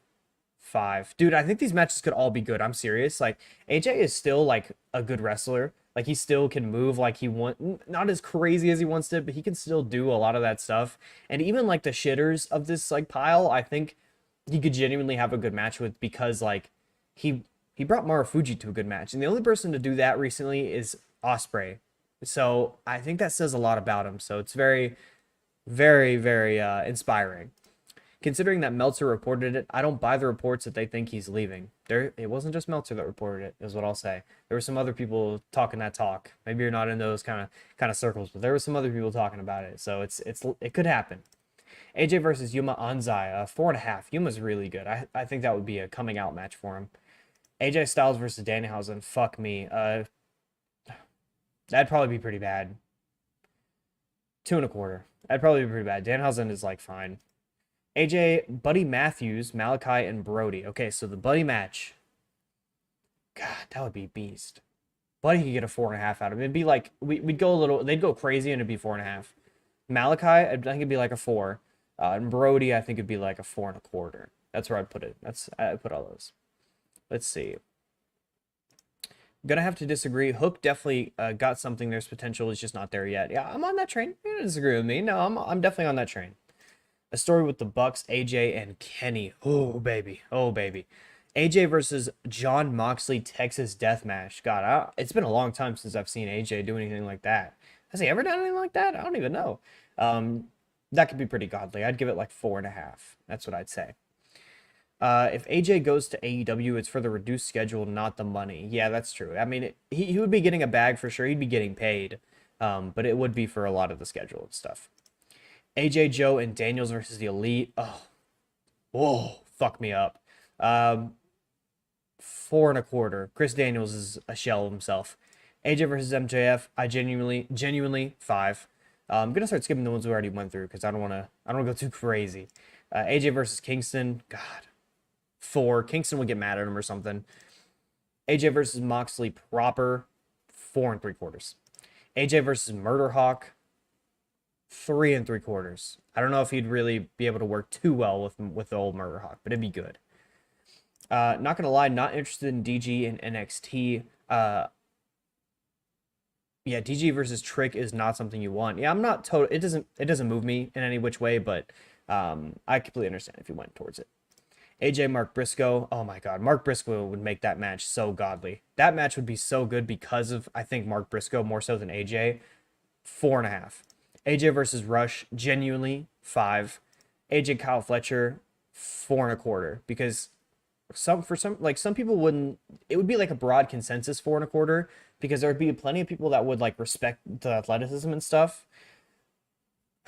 5. Dude, I think these matches could all be good. I'm serious. Like, AJ is still, like, a good wrestler. Like, he still can move like he not as crazy as he once did, but he can still do a lot of that stuff. And even, like, the shitters of this, like, pile, I think he could genuinely have a good match with because, like, he brought Marufuji to a good match. And the only person to do that recently is Ospreay. So I think that says a lot about him. So it's very, very, very inspiring. Considering that Meltzer reported it, I don't buy the reports that they think he's leaving. It wasn't just Meltzer that reported it, is what I'll say. There were some other people talking that talk. Maybe you're not in those kind of circles, but there were some other people talking about it. So it could happen. AJ versus Yuma Anzai, 4.5. Yuma's really good. I think that would be a coming out match for him. AJ Styles versus Danhausen. Fuck me. That'd probably be pretty bad. 2.25. That'd probably be pretty bad. Danhausen is like fine. AJ, Buddy Matthews, Malachi, and Brody. Okay, so the Buddy match. God, that would be beast. Buddy could get a 4.5 out of it. It'd be like we'd go a little. They'd go crazy, and it'd be 4.5. Malachi, I think it'd be like a 4. And Brody, I think it'd be like a 4.25. That's where I'd put it. I put all those. Let's see. Gonna have to disagree. Hook definitely got something. There's potential. It's just not there yet. Yeah, I'm on that train. You're gonna disagree with me. No, I'm definitely on that train. A story with the Bucks, AJ and Kenny. Oh baby, oh baby. AJ versus John Moxley Texas Death Match. God, it's been a long time since I've seen AJ do anything like that. Has he ever done anything like that? I don't even know. That could be pretty godly. I'd give it like 4.5. That's what I'd say. If AJ goes to AEW, it's for the reduced schedule, not the money. Yeah, that's true. I mean, he would be getting a bag for sure. He'd be getting paid. But it would be for a lot of the schedule and stuff. AJ, Joe, and Daniels versus the Elite. Oh, whoa, fuck me up. 4.25. Chris Daniels is a shell of himself. AJ versus MJF. I genuinely 5. I'm gonna start skipping the ones we already went through because I don't wanna go too crazy. AJ versus Kingston. God. 4. Kingston would get mad at him or something. AJ versus Moxley proper. 4.75. AJ versus Murderhawk. 3.75. I don't know if he'd really be able to work too well with the old Murderhawk, but it'd be good. Not gonna lie, not interested in DG and NXT. Yeah, DG versus Trick is not something you want. Yeah, I'm not total. It doesn't move me in any which way, but I completely understand if you went towards it. AJ Mark Briscoe. Oh my God, Mark Briscoe would make that match so godly. That match would be so good because of I think Mark Briscoe more so than AJ. 4.5. AJ versus Rush. Genuinely 5. AJ Kyle Fletcher. 4.25 because some people wouldn't. It would be like a broad consensus 4.25 because there would be plenty of people that would like respect the athleticism and stuff.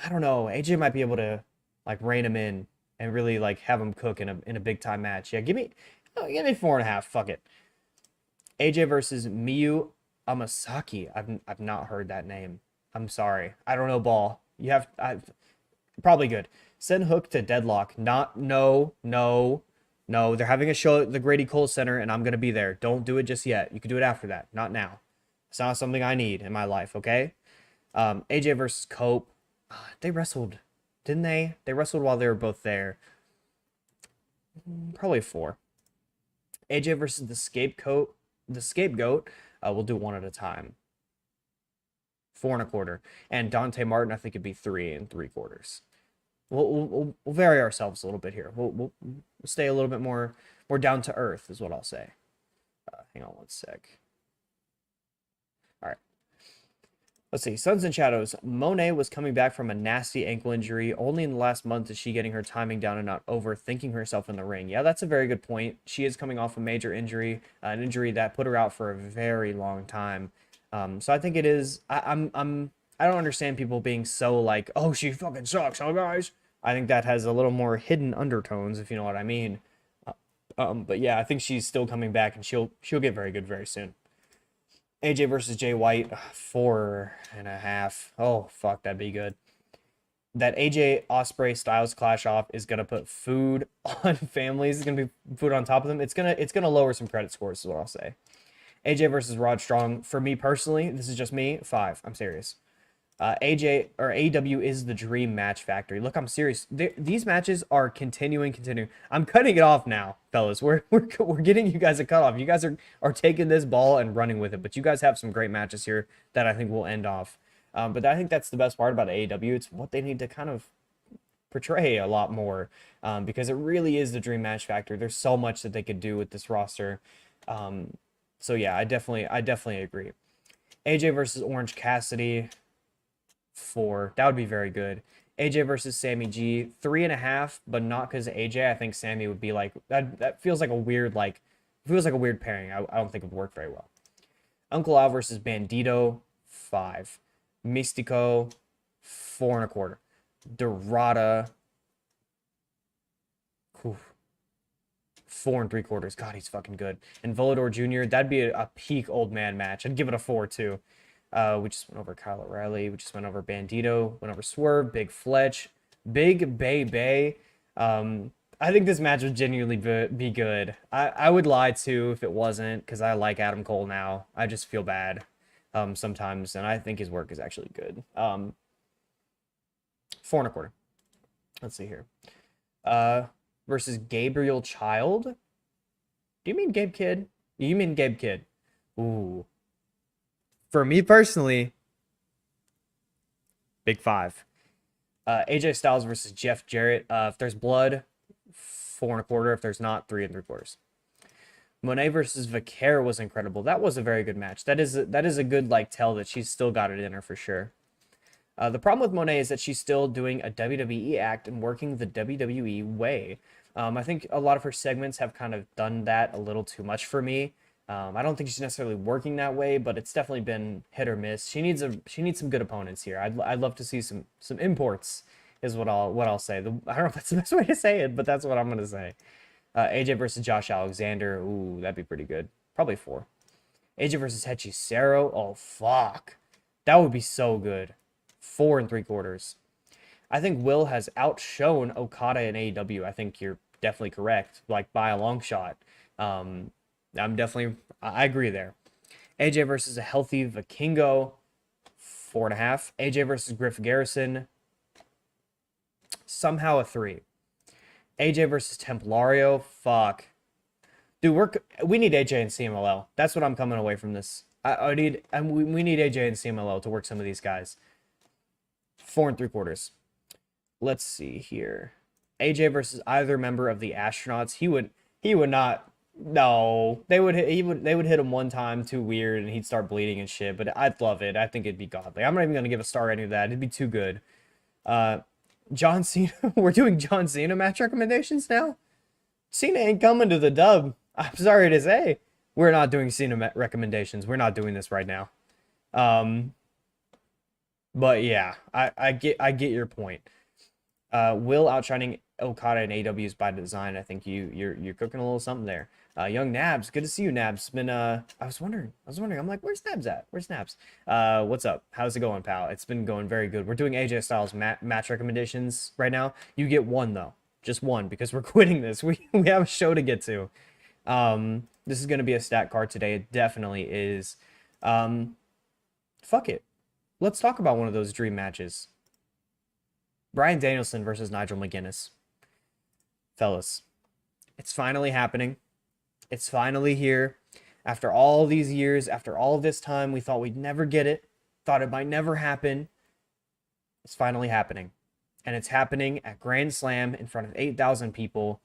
I don't know. AJ might be able to like rein him in and really like have him cook in a big time match. Yeah, give me 4.5. Fuck it. AJ versus Miyu Amasaki. I've not heard that name. I'm sorry. I don't know ball. You have probably good. Send Hook to Deadlock. Not no no no. They're having a show at the Grady Cole Center, and I'm gonna be there. Don't do it just yet. You can do it after that. Not now. It's not something I need in my life. Okay. AJ versus Cope. They wrestled, didn't they? They wrestled while they were both there. Probably 4. AJ versus the Scapegoat. The Scapegoat. We'll do one at a time. 4 1/4. And Dante Martin, I think it'd be 3 3/4. We'll vary ourselves a little bit here. We'll stay a little bit more down to earth, is what I'll say. Hang on one sec. All right. Let's see. Suns and Shadows. Monet was coming back from a nasty ankle injury. Only in the last month is she getting her timing down and not overthinking herself in the ring. Yeah, that's a very good point. She is coming off a major injury, an injury that put her out for a very long time. So I think it is. I don't understand people being so like, oh, she fucking sucks, huh, guys? I think that has a little more hidden undertones, if you know what I mean. But yeah, I think she's still coming back, and she'll get very good very soon. AJ versus Jay White, 4.5. Oh fuck, that'd be good. That AJ Osprey Styles clash off is gonna put food on families. It's gonna be food on top of them. It's gonna lower some credit scores, is what I'll say. AJ versus Rod Strong. For me personally, this is just me. 5. I'm serious. AJ or AEW is the dream match factory. Look, I'm serious. These matches are continuing. I'm cutting it off now, fellas. We're getting you guys a cutoff. You guys are taking this ball and running with it. But you guys have some great matches here that I think will end off. But I think that's the best part about AEW. It's what they need to kind of portray a lot more, because it really is the dream match factor. There's so much that they could do with this roster. So yeah, I definitely agree. AJ versus Orange Cassidy. 4. That would be very good. AJ versus Sammy G. 3.5, but not because of AJ. I think Sammy would be like that feels like a weird pairing. I don't think it would work very well. Uncle Al versus Bandito. 5. Mystico. 4 1/4. Dorada. 4 3/4. God, he's fucking good. And Volador Jr. That'd be a peak old man match. I'd give it a 4 too. We just went over Kyle O'Reilly. We just went over Bandito. Went over Swerve. Big Fletch. Big Bay. I think this match would genuinely be good. I would lie too if it wasn't, because I like Adam Cole now. I just feel bad sometimes, and I think his work is actually good. 4 1/4. Let's see here. Versus Gabriel Child. Do you mean Gabe Kidd? You mean Gabe Kidd? Ooh. For me personally, big 5. AJ Styles versus Jeff Jarrett. If there's blood, 4 1/4. If there's not, 3 3/4. Monet versus Vaquer was incredible. That was a very good match. That is a good like tell that she's still got it in her for sure. The problem with Monet is that she's still doing a WWE act and working the WWE way. I think a lot of her segments have kind of done that a little too much for me. I don't think she's necessarily working that way, but it's definitely been hit or miss. She needs some good opponents here. I'd love to see some imports, is what I'll say. I don't know if that's the best way to say it, but that's what I'm gonna say. AJ versus Josh Alexander. Ooh, that'd be pretty good. Probably 4. AJ versus Hechicero. Oh fuck, that would be so good. 4 3/4. I think Will has outshone Okada in AEW. I think you're definitely correct, like by a long shot. I agree there. AJ versus a healthy Vikingo. 4.5. AJ versus Griff Garrison. Somehow a 3. AJ versus Templario. Fuck. Dude, we need AJ and CMLL. That's what I'm coming away from this. We need AJ and CMLL to work some of these guys. 4 3/4. Let's see here. AJ versus either member of the Astronauts. He would not. No, they would hit him one time too weird and he'd start bleeding and shit. But I'd love it. I think it'd be godly. I'm not even gonna give a star rating to that. It'd be too good. John Cena. We're doing John Cena match recommendations now. Cena ain't coming to the dub. I'm sorry to say, we're not doing Cena recommendations. We're not doing this right now. But yeah, I get your point. Will outshining Okada and AW's by design. I think you're cooking a little something there. Young Nabs, good to see you, Nabs. Been I was wondering, I'm like, where's Nabs at? Where's Nabs? What's up? How's it going, pal? It's been going very good. We're doing AJ Styles match recommendations right now. You get one though, just one, because we're quitting this. We have a show to get to. This is gonna be a stat card today. It definitely is. Um, Fuck it. Let's talk about one of those dream matches. Bryan Danielson versus Nigel McGuinness. Fellas, it's finally happening. It's finally here. After all these years, after all this time, we thought we'd never get it, thought it might never happen. It's finally happening. And it's happening at Grand Slam in front of 8,000 people.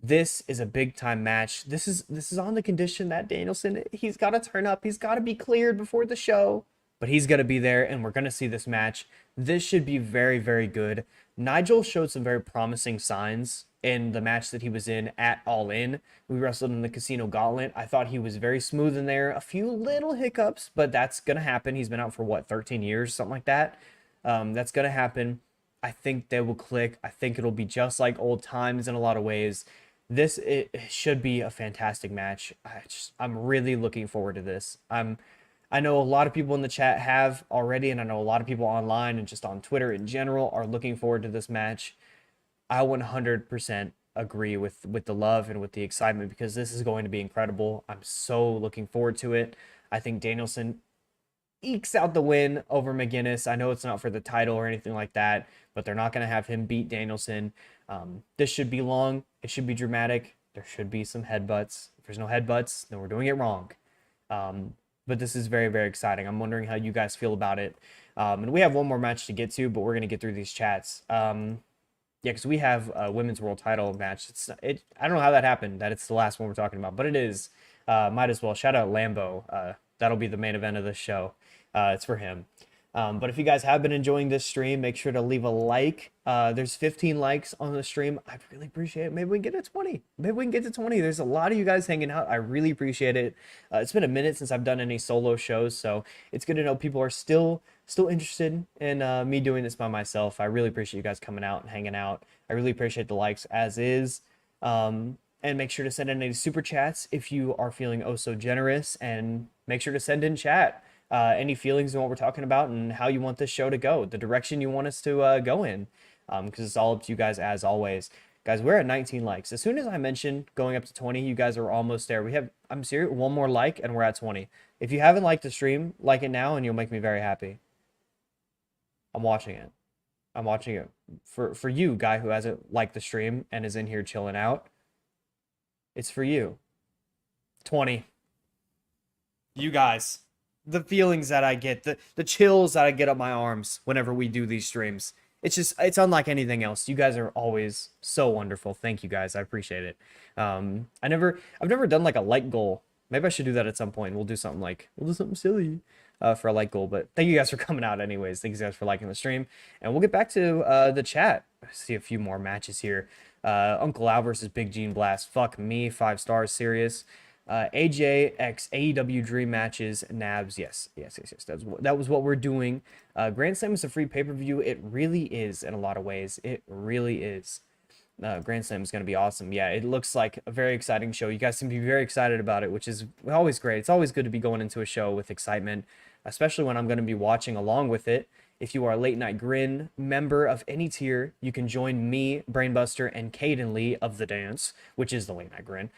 This is a big time match. This is on the condition that Danielson, he's got to turn up. He's got to be cleared before the show, but he's going to be there and we're going to see this match. This should be very, very good. Nigel showed some very promising signs in the match that he was in at All In. We wrestled in the Casino Gauntlet. I thought he was very smooth in there. A few little hiccups, but that's going to happen. He's been out for what, 13 years, something like that. That's going to happen. I think they will click. I think it'll be just like old times in a lot of ways. It should be a fantastic match. I'm really looking forward to this. I know a lot of people in the chat have already, and I know a lot of people online and just on Twitter in general are looking forward to this match. I 100% agree with the love and with the excitement because this is going to be incredible. I'm so looking forward to it. I think Danielson ekes out the win over McGuinness. I know it's not for the title or anything like that, but they're not going to have him beat Danielson. This should be long. It should be dramatic. There should be some headbutts. If there's no headbutts, then we're doing it wrong. But this is very, very exciting. I'm wondering how you guys feel about it. And we have one more match to get to, but we're going to get through these chats. Yeah, because we have a women's world title match. I don't know how that happened, that it's the last one we're talking about, but it is. Might as well. Shout out Lambo. That'll be the main event of this show. It's for him. But if you guys have been enjoying this stream, make sure to leave a like. There's 15 likes on the stream. I really appreciate it. Maybe we can get to 20. Maybe we can get to 20. There's a lot of you guys hanging out. I really appreciate it. It's been a minute since I've done any solo shows, so it's good to know people are still interested in me doing this by myself. I really appreciate you guys coming out and hanging out. I really appreciate the likes as is. And make sure to send in any super chats if you are feeling oh so generous, and make sure to send in chat. Any feelings on what we're talking about and how you want this show to go, the direction you want us to go in, because it's all up to you guys as always. Guys, we're at 19 likes. As soon as I mentioned going up to 20, you guys are almost there. I'm serious, one more like and we're at 20. If you haven't liked the stream, like it now and you'll make me very happy. I'm watching it. I'm watching it. For you, guy who hasn't liked the stream and is in here chilling out, it's for you. 20. You guys. The feelings that I get, the chills that I get up my arms whenever we do these streams. It's unlike anything else. You guys are always so wonderful. Thank you guys. I appreciate it. I've never done like a like goal. Maybe I should do that at some point. We'll do something silly for a like goal. But thank you guys for coming out anyways. Thank you guys for liking the stream. And we'll get back to the chat. I see a few more matches here. Uncle Al versus Big Gene Blast. Fuck me. 5 stars. Serious. AJ x AEW Dream Matches, Nabs. Yes. That was what we're doing. Grand Slam is a free pay-per-view. It really is in a lot of ways. It really is. Grand Slam is going to be awesome. Yeah, it looks like a very exciting show. You guys seem to be very excited about it, which is always great. It's always good to be going into a show with excitement, especially when I'm going to be watching along with it. If you are a Late Night Grin member of any tier, you can join me, Brainbuster, and Caden Lee of The Dance, which is the Late Night Grin,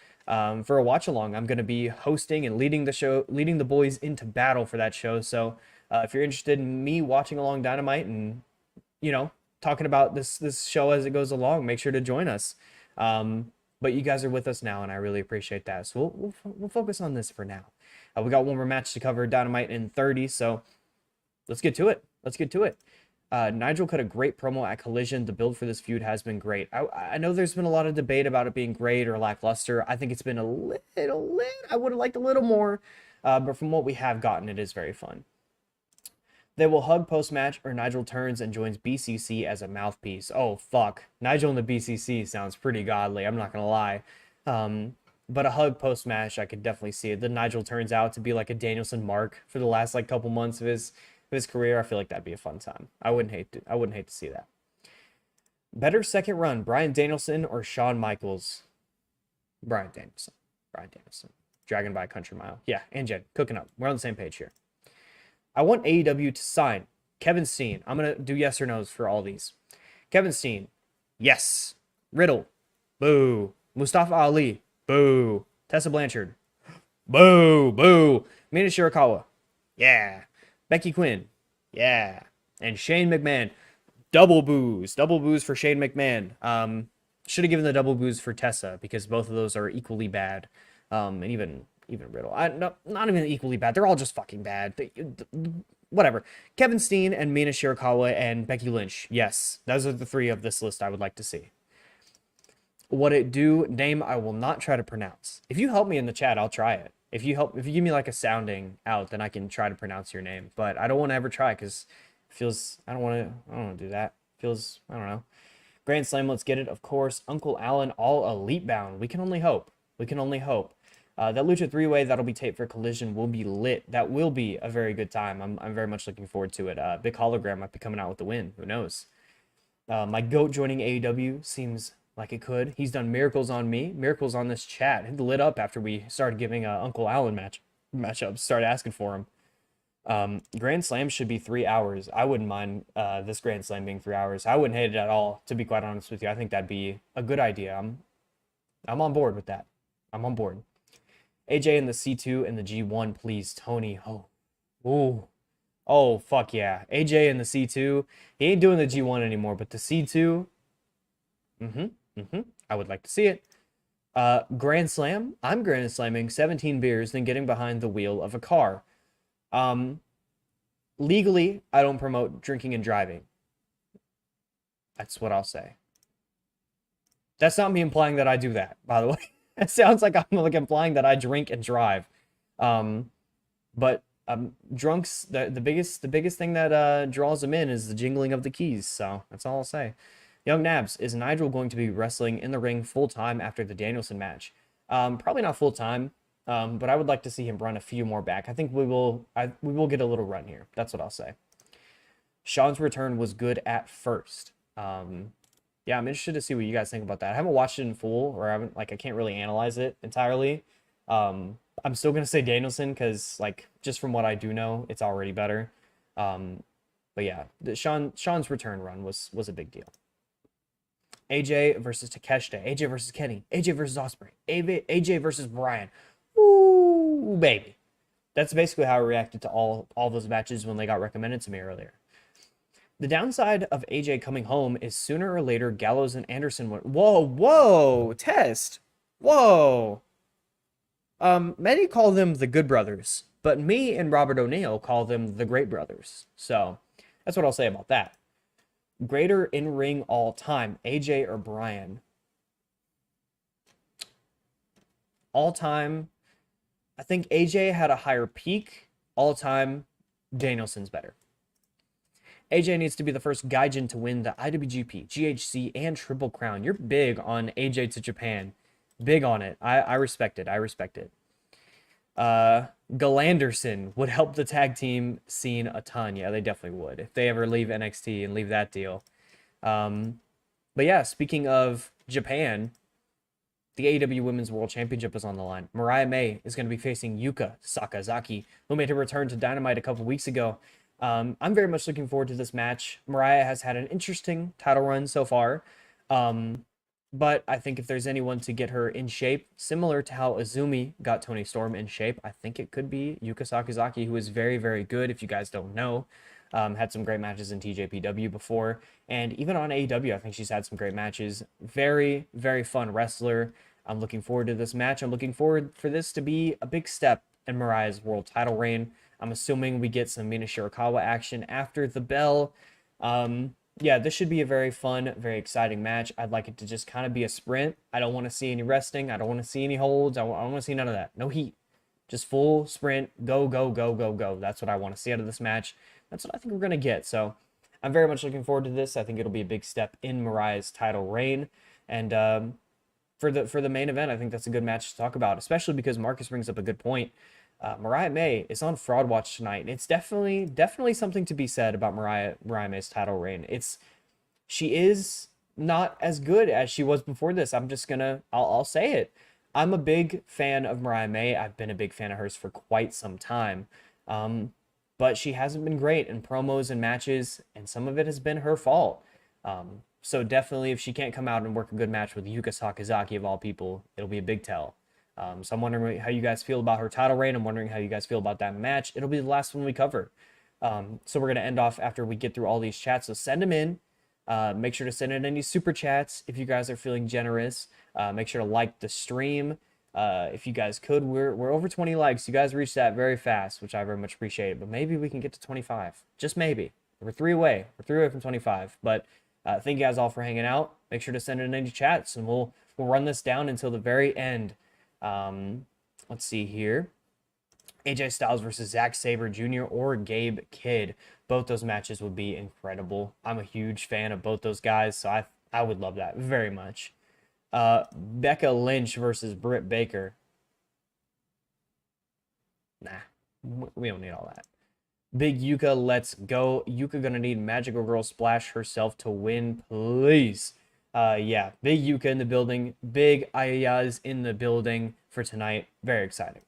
for a watch along. I'm going to be hosting and leading the show, leading the boys into battle for that show. So if you're interested in me watching along Dynamite and, talking about this show as it goes along, make sure to join us. But you guys are with us now, and I really appreciate that. So we'll focus on this for now. We got one more match to cover, Dynamite in 30. So let's get to it. Nigel cut a great promo at Collision. The build for this feud has been great. I know there's been a lot of debate about it being great or lackluster. I think it's been a little, I would have liked a little more, but from what we have gotten, it is very fun. They will hug post-match, or Nigel turns and joins BCC as a mouthpiece. Oh, fuck. Nigel in the BCC sounds pretty godly, I'm not going to lie. But a hug post-match, I could definitely see it. Then Nigel turns out to be like a Danielson mark for the last couple months of his career. I feel like that'd be a fun time. I wouldn't hate to see that. Better second run, Bryan Danielson or Shawn Michaels? Brian Danielson. Brian Danielson. Dragon by a country mile. Yeah, and Jen, cooking up. We're on the same page here. I want AEW to sign Kevin Steen. I'm going to do yes or no's for all these. Kevin Steen, yes. Riddle, boo. Mustafa Ali, boo. Tessa Blanchard, boo, boo. Mina Shirakawa, yeah. Becky Quinn, yeah. And Shane McMahon, double boos. Double boos for Shane McMahon. Should have given the double boos for Tessa because both of those are equally bad. And even Riddle. No, not even equally bad. They're all just fucking bad. Whatever. Kevin Steen and Mina Shirakawa and Becky Lynch. Yes, those are the three of this list I would like to see. What it do? Name I will not try to pronounce. If you help me in the chat, I'll try it. If you give me like a sounding out, then I can try to pronounce your name. But I don't want to ever try because it feels I don't want to do that. Feels I don't know. Grand Slam, let's get it. Of course, Uncle Allen, all elite bound. We can only hope. We can only hope. That Lucha 3-way that'll be taped for Collision will be lit. That will be a very good time. I'm very much looking forward to it. Big Hologram might be coming out with the win. Who knows? My GOAT joining AEW seems like it could. He's done miracles on me. Miracles on this chat. It lit up after we started giving Uncle Allen matchups. Started asking for him. Grand Slam should be 3 hours. I wouldn't mind this Grand Slam being 3 hours. I wouldn't hate it at all, to be quite honest with you. I think that'd be a good idea. I'm on board with that. I'm on board. AJ in the C2 and the G1, please. Tony. Oh, fuck yeah. AJ in the C2. He ain't doing the G1 anymore, but the C2. I would like to see it. Grand Slam. I'm Grand Slamming 17 beers, then getting behind the wheel of a car. Legally, I don't promote drinking and driving. That's what I'll say. That's not me implying that I do that, by the way. It sounds like I'm like implying that I drink and drive. But drunks, the biggest thing that draws them in is the jingling of the keys. So that's all I'll say. Young Nabs, is Nigel going to be wrestling in the ring full time after the Danielson match? Probably not full time. But I would like to see him run a few more back. I think we will get a little run here. That's what I'll say. Sean's return was good at first. Yeah, I'm interested to see what you guys think about that. I haven't watched it in full, or I can't really analyze it entirely. I'm still gonna say Danielson because just from what I do know, it's already better. But yeah, Sean's return run was a big deal. AJ versus Takeshita, AJ versus Kenny, AJ versus Ospreay, AJ versus Bryan. Ooh, baby. That's basically how I reacted to all those matches when they got recommended to me earlier. The downside of AJ coming home is sooner or later Gallows and Anderson would... Whoa, test. Whoa. Many call them the Good Brothers, but me and Robert O'Neill call them the Great Brothers. So that's what I'll say about that. Greater in-ring all time, AJ or Bryan? All time, I think AJ had a higher peak. All time, Danielson's better. AJ needs to be the first Gaijin to win the IWGP, GHC, and Triple Crown. You're big on AJ to Japan. Big on it. I respect it. I respect it. Galanderson would help the tag team scene a ton. Yeah, they definitely would. If they ever leave NXT and leave that deal. But yeah, speaking of Japan, the AEW Women's World Championship is on the line. Mariah May is going to be facing Yuka Sakazaki, who made her return to Dynamite a couple weeks ago. I'm very much looking forward to this match. Mariah has had an interesting title run so far. But I think if there's anyone to get her in shape, similar to how Azumi got Toni Storm in shape, I think it could be Yuka Sakazaki, who is very, very good, if you guys don't know. Had some great matches in TJPW before. And even on AEW, I think she's had some great matches. Very, very fun wrestler. I'm looking forward to this match. I'm looking forward for this to be a big step in Mariah's world title reign. I'm assuming we get some Mina Shirakawa action after the bell. Yeah, this should be a very fun, very exciting match. I'd like it to just kind of be a sprint. I don't want to see any resting. I don't want to see any holds. I don't want to see none of that. No heat. Just full sprint. Go, go, go, go, go. That's what I want to see out of this match. That's what I think we're going to get. So I'm very much looking forward to this. I think it'll be a big step in Mariah's title reign. And for the main event, I think that's a good match to talk about, especially because Marcus brings up a good point. Mariah May is on Fraud Watch tonight, and it's definitely something to be said about Mariah May's title reign. She is not as good as she was before this. I'll say it. I'm a big fan of Mariah May. I've been a big fan of hers for quite some time. Um, but she hasn't been great in promos and matches, and some of it has been her fault. So definitely, if she can't come out and work a good match with Yuka Sakazaki of all people, it'll be a big tell. So I'm wondering how you guys feel about her title reign. I'm wondering how you guys feel about that match. It'll be the last one we cover. So we're gonna end off after we get through all these chats. So send them in. Make sure to send in any super chats if you guys are feeling generous. Make sure to like the stream. If you guys could, we're over 20 likes. You guys reached that very fast, which I very much appreciate. But maybe we can get to 25. Just maybe. We're 3 away. We're 3 away from 25. But thank you guys all for hanging out. Make sure to send in any chats, and we'll run this down until the very end. Let's see here. AJ Styles versus Zack Sabre Jr. or Gabe Kidd. Both those matches would be incredible. I'm a huge fan of both those guys, so I would love that very much. Becca Lynch versus Britt Baker. Nah, we don't need all that. Big Yuka, let's go. Yuka gonna need Magical Girl Splash herself to win, please. Yeah, Big Yuka in the building. Big Ayaz in the building for tonight. Very exciting.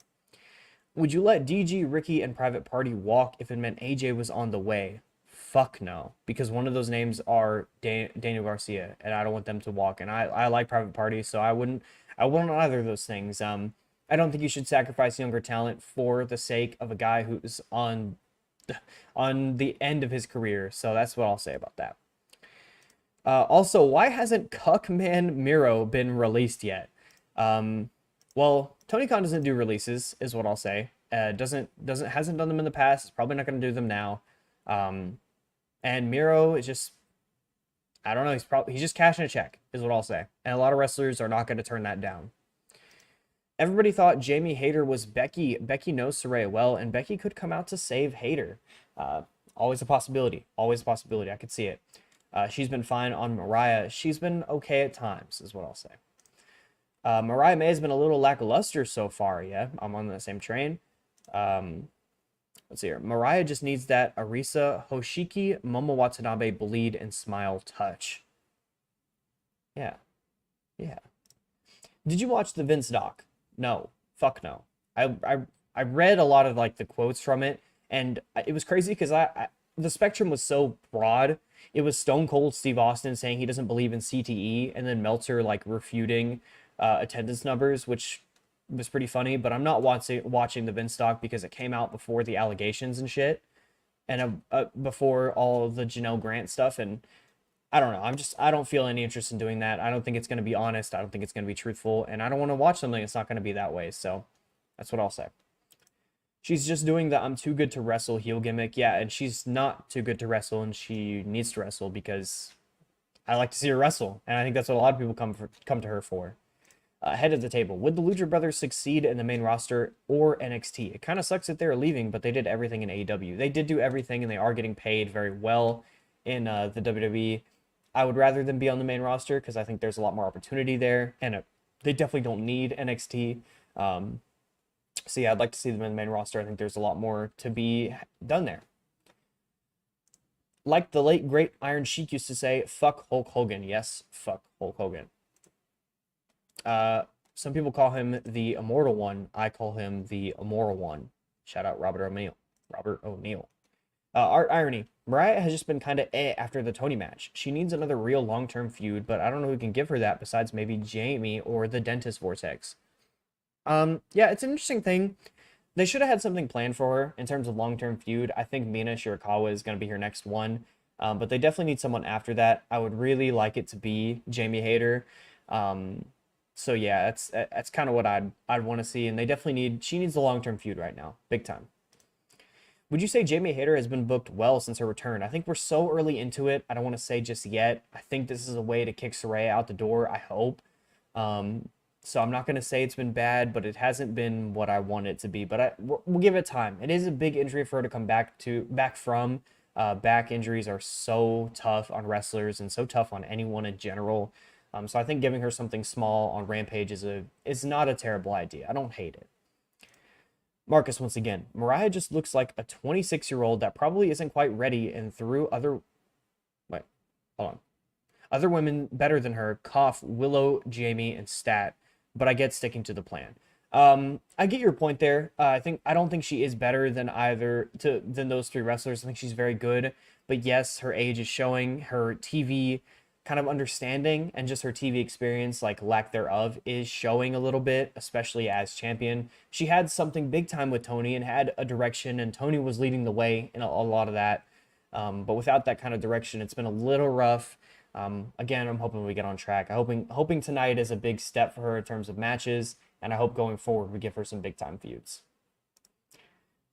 Would you let DG, Ricky, and Private Party walk if it meant AJ was on the way? Fuck no, because one of those names are Daniel Garcia, and I don't want them to walk. And I like Private Party, so I wouldn't either of those things. I don't think you should sacrifice younger talent for the sake of a guy who's on the end of his career. So that's what I'll say about that. Also, why hasn't Cuckman Miro been released yet? Well, Tony Khan doesn't do releases, is what I'll say. Hasn't done them in the past. Is probably not going to do them now. And Miro is just, I don't know. He's just cashing a check, is what I'll say. And a lot of wrestlers are not going to turn that down. Everybody thought Jamie Hayter was Becky. Becky knows Saraya well, and Becky could come out to save Hayter. Always a possibility. Always a possibility. I could see it. She's been fine on Mariah. She's been okay at times, is what I'll say. Mariah May has been a little lackluster so far. Yeah, I'm on the same train. Let's see here. Mariah just needs that Arisa Hoshiki Momo Watanabe bleed and smile touch. Yeah. Yeah. Did you watch the Vince doc? No. Fuck no. I read a lot of like the quotes from it, and it was crazy because the spectrum was so broad. It was Stone Cold Steve Austin saying he doesn't believe in CTE, and then Meltzer like refuting attendance numbers, which was pretty funny. But I'm not watching the Vince doc because it came out before the allegations and shit, and before all of the Janelle Grant stuff. And I don't know. I don't feel any interest in doing that. I don't think it's going to be honest. I don't think it's going to be truthful, and I don't want to watch something that's not going to be that way. So that's what I'll say. She's just doing the I'm too good to wrestle heel gimmick. Yeah, and she's not too good to wrestle, and she needs to wrestle because I like to see her wrestle, and I think that's what a lot of people come to her for. Head of the table. Would the Lucha Brothers succeed in the main roster or NXT? It kind of sucks that they're leaving, but they did everything in AEW. They did do everything, and they are getting paid very well in the WWE. I would rather them be on the main roster because I think there's a lot more opportunity there, and they definitely don't need NXT. So yeah, I'd like to see them in the main roster. I think there's a lot more to be done there. Like the late great Iron Sheik used to say, fuck Hulk Hogan. Yes, fuck Hulk Hogan. Some people call him the Immortal One. I call him the Immoral One. Shout out Robert O'Neill. Art Irony. Mariah has just been kind of after the Tony match. She needs another real long-term feud, but I don't know who can give her that besides maybe Jamie or the Dentist Vortex. Yeah, it's an interesting thing. They should have had something planned for her in terms of long-term feud. I think Mina Shirakawa is going to be her next one, but they definitely need someone after that. I would really like it to be Jamie Hayter. So yeah, that's kind of what I'd want to see, and she needs a long-term feud right now, big time. Would you say Jamie Hayter has been booked well since her return? I think we're so early into it. I don't want to say just yet. I think this is a way to kick Saraya out the door. I hope. So I'm not going to say it's been bad, but it hasn't been what I want it to be. But we'll give it time. It is a big injury for her to come back from. Back injuries are so tough on wrestlers and so tough on anyone in general. So I think giving her something small on Rampage is not a terrible idea. I don't hate it. Marcus once again. Mariah just looks like a 26-year-old that probably isn't quite ready, and through other women better than her, cough, Willow, Jamie, and Stat. but I get sticking to the plan. I get your point there. I don't think she is better than than those three wrestlers. I think she's very good, but yes, her age is showing. Her TV kind of understanding and just her TV experience, like lack thereof, is showing a little bit, especially as champion. She had something big time with Tony and had a direction, and Tony was leading the way in a lot of that. But without that kind of direction, it's been a little rough. Again, I'm hoping we get on track. Hoping tonight is a big step for her in terms of matches, and I hope going forward we give her some big time feuds.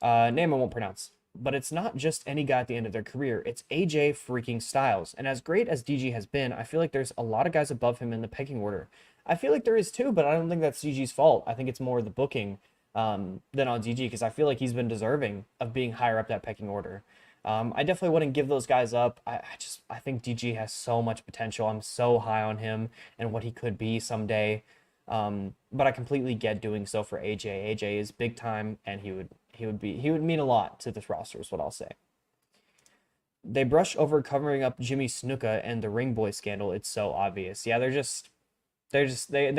Name I won't pronounce, but it's not just any guy at the end of their career. It's AJ freaking Styles, and as great as DG has been, I feel like there's a lot of guys above him in the pecking order. I feel like there is too, but I don't think that's DG's fault. I think it's more the booking than on DG, because I feel like he's been deserving of being higher up that pecking order. I definitely wouldn't give those guys up. I think DG has so much potential. I'm so high on him and what he could be someday. But I completely get doing so for AJ. AJ is big time, and he would mean a lot to this roster is what I'll say. They brush over covering up Jimmy Snuka and the Ring Boy scandal. It's so obvious. Yeah, they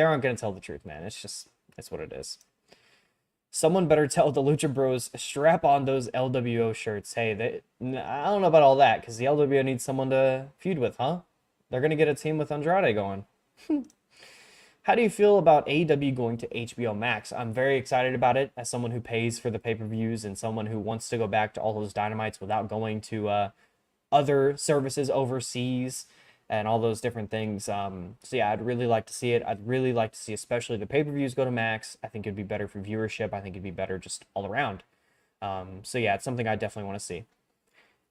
aren't gonna tell the truth, man. It's what it is. Someone better tell the Lucha Bros strap on those LWO shirts. Hey, I don't know about all that, because the LWO needs someone to feud with, huh? They're gonna get a team with Andrade going. How do you feel about AEW going to HBO Max? I'm very excited about it as someone who pays for the pay-per-views and someone who wants to go back to all those Dynamites without going to other services overseas and all those different things. So yeah, I'd really like to see it. I'd really like to see especially the pay-per-views go to Max. I think it'd be better for viewership. I think it'd be better just all around. So yeah, it's something I definitely want to see.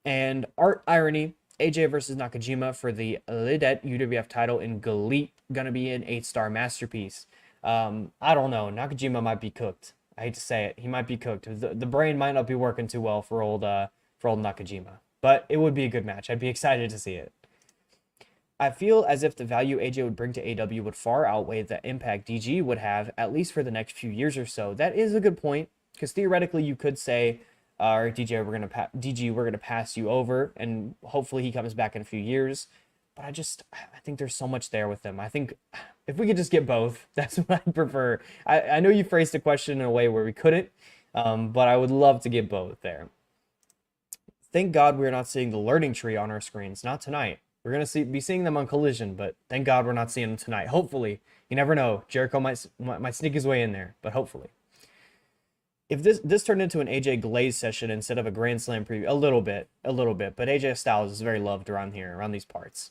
And Art Irony, AJ versus Nakajima for the Lidet UWF title in Galit, gonna be an 8-star masterpiece. I don't know. Nakajima might be cooked. I hate to say it. He might be cooked. The brain might not be working too well for old Nakajima. But it would be a good match. I'd be excited to see it. I feel as if the value AJ would bring to AEW would far outweigh the impact DG would have, at least for the next few years or so. That is a good point, because theoretically you could say, DG, we're gonna pass you over, and hopefully he comes back in a few years. But I think there's so much there with him. I think if we could just get both, that's what I'd prefer. I know you phrased the question in a way where we couldn't, but I would love to get both there. Thank God we're not seeing the learning tree on our screens. Not tonight. We're going to be seeing them on Collision, but thank God we're not seeing them tonight. Hopefully. You never know. Jericho might sneak his way in there, but hopefully. If this turned into an AJ Glaze session instead of a Grand Slam preview, a little bit, but AJ Styles is very loved around here, around these parts.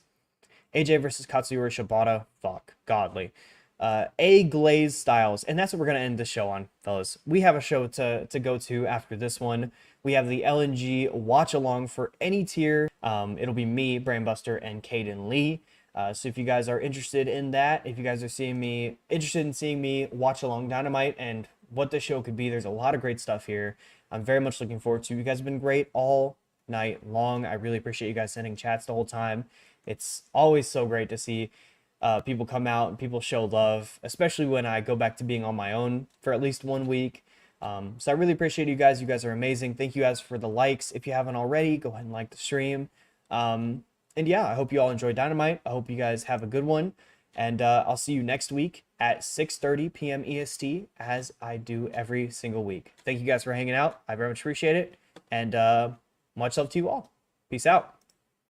AJ versus Katsuyori Shibata, fuck, godly. A Glaze Styles, and that's what we're going to end the show on, fellas. We have a show to go to after this one. We have the LNG watch along for any tier. It'll be me, Brainbuster, and Caden Lee. So if you guys are interested in that, if you guys are interested in seeing me watch along Dynamite and what the show could be, there's a lot of great stuff here. I'm very much looking forward to it. You guys have been great all night long. I really appreciate you guys sending chats the whole time. It's always so great to see people come out and people show love, especially when I go back to being on my own for at least 1 week. So I really appreciate you guys. You guys are amazing. Thank you guys for the likes. If you haven't already, go ahead and like the stream. And yeah, I hope you all enjoy Dynamite. I hope you guys have a good one. And I'll see you next week at 6:30 p.m. EST, as I do every single week. Thank you guys for hanging out. I very much appreciate it. And much love to you all. Peace out.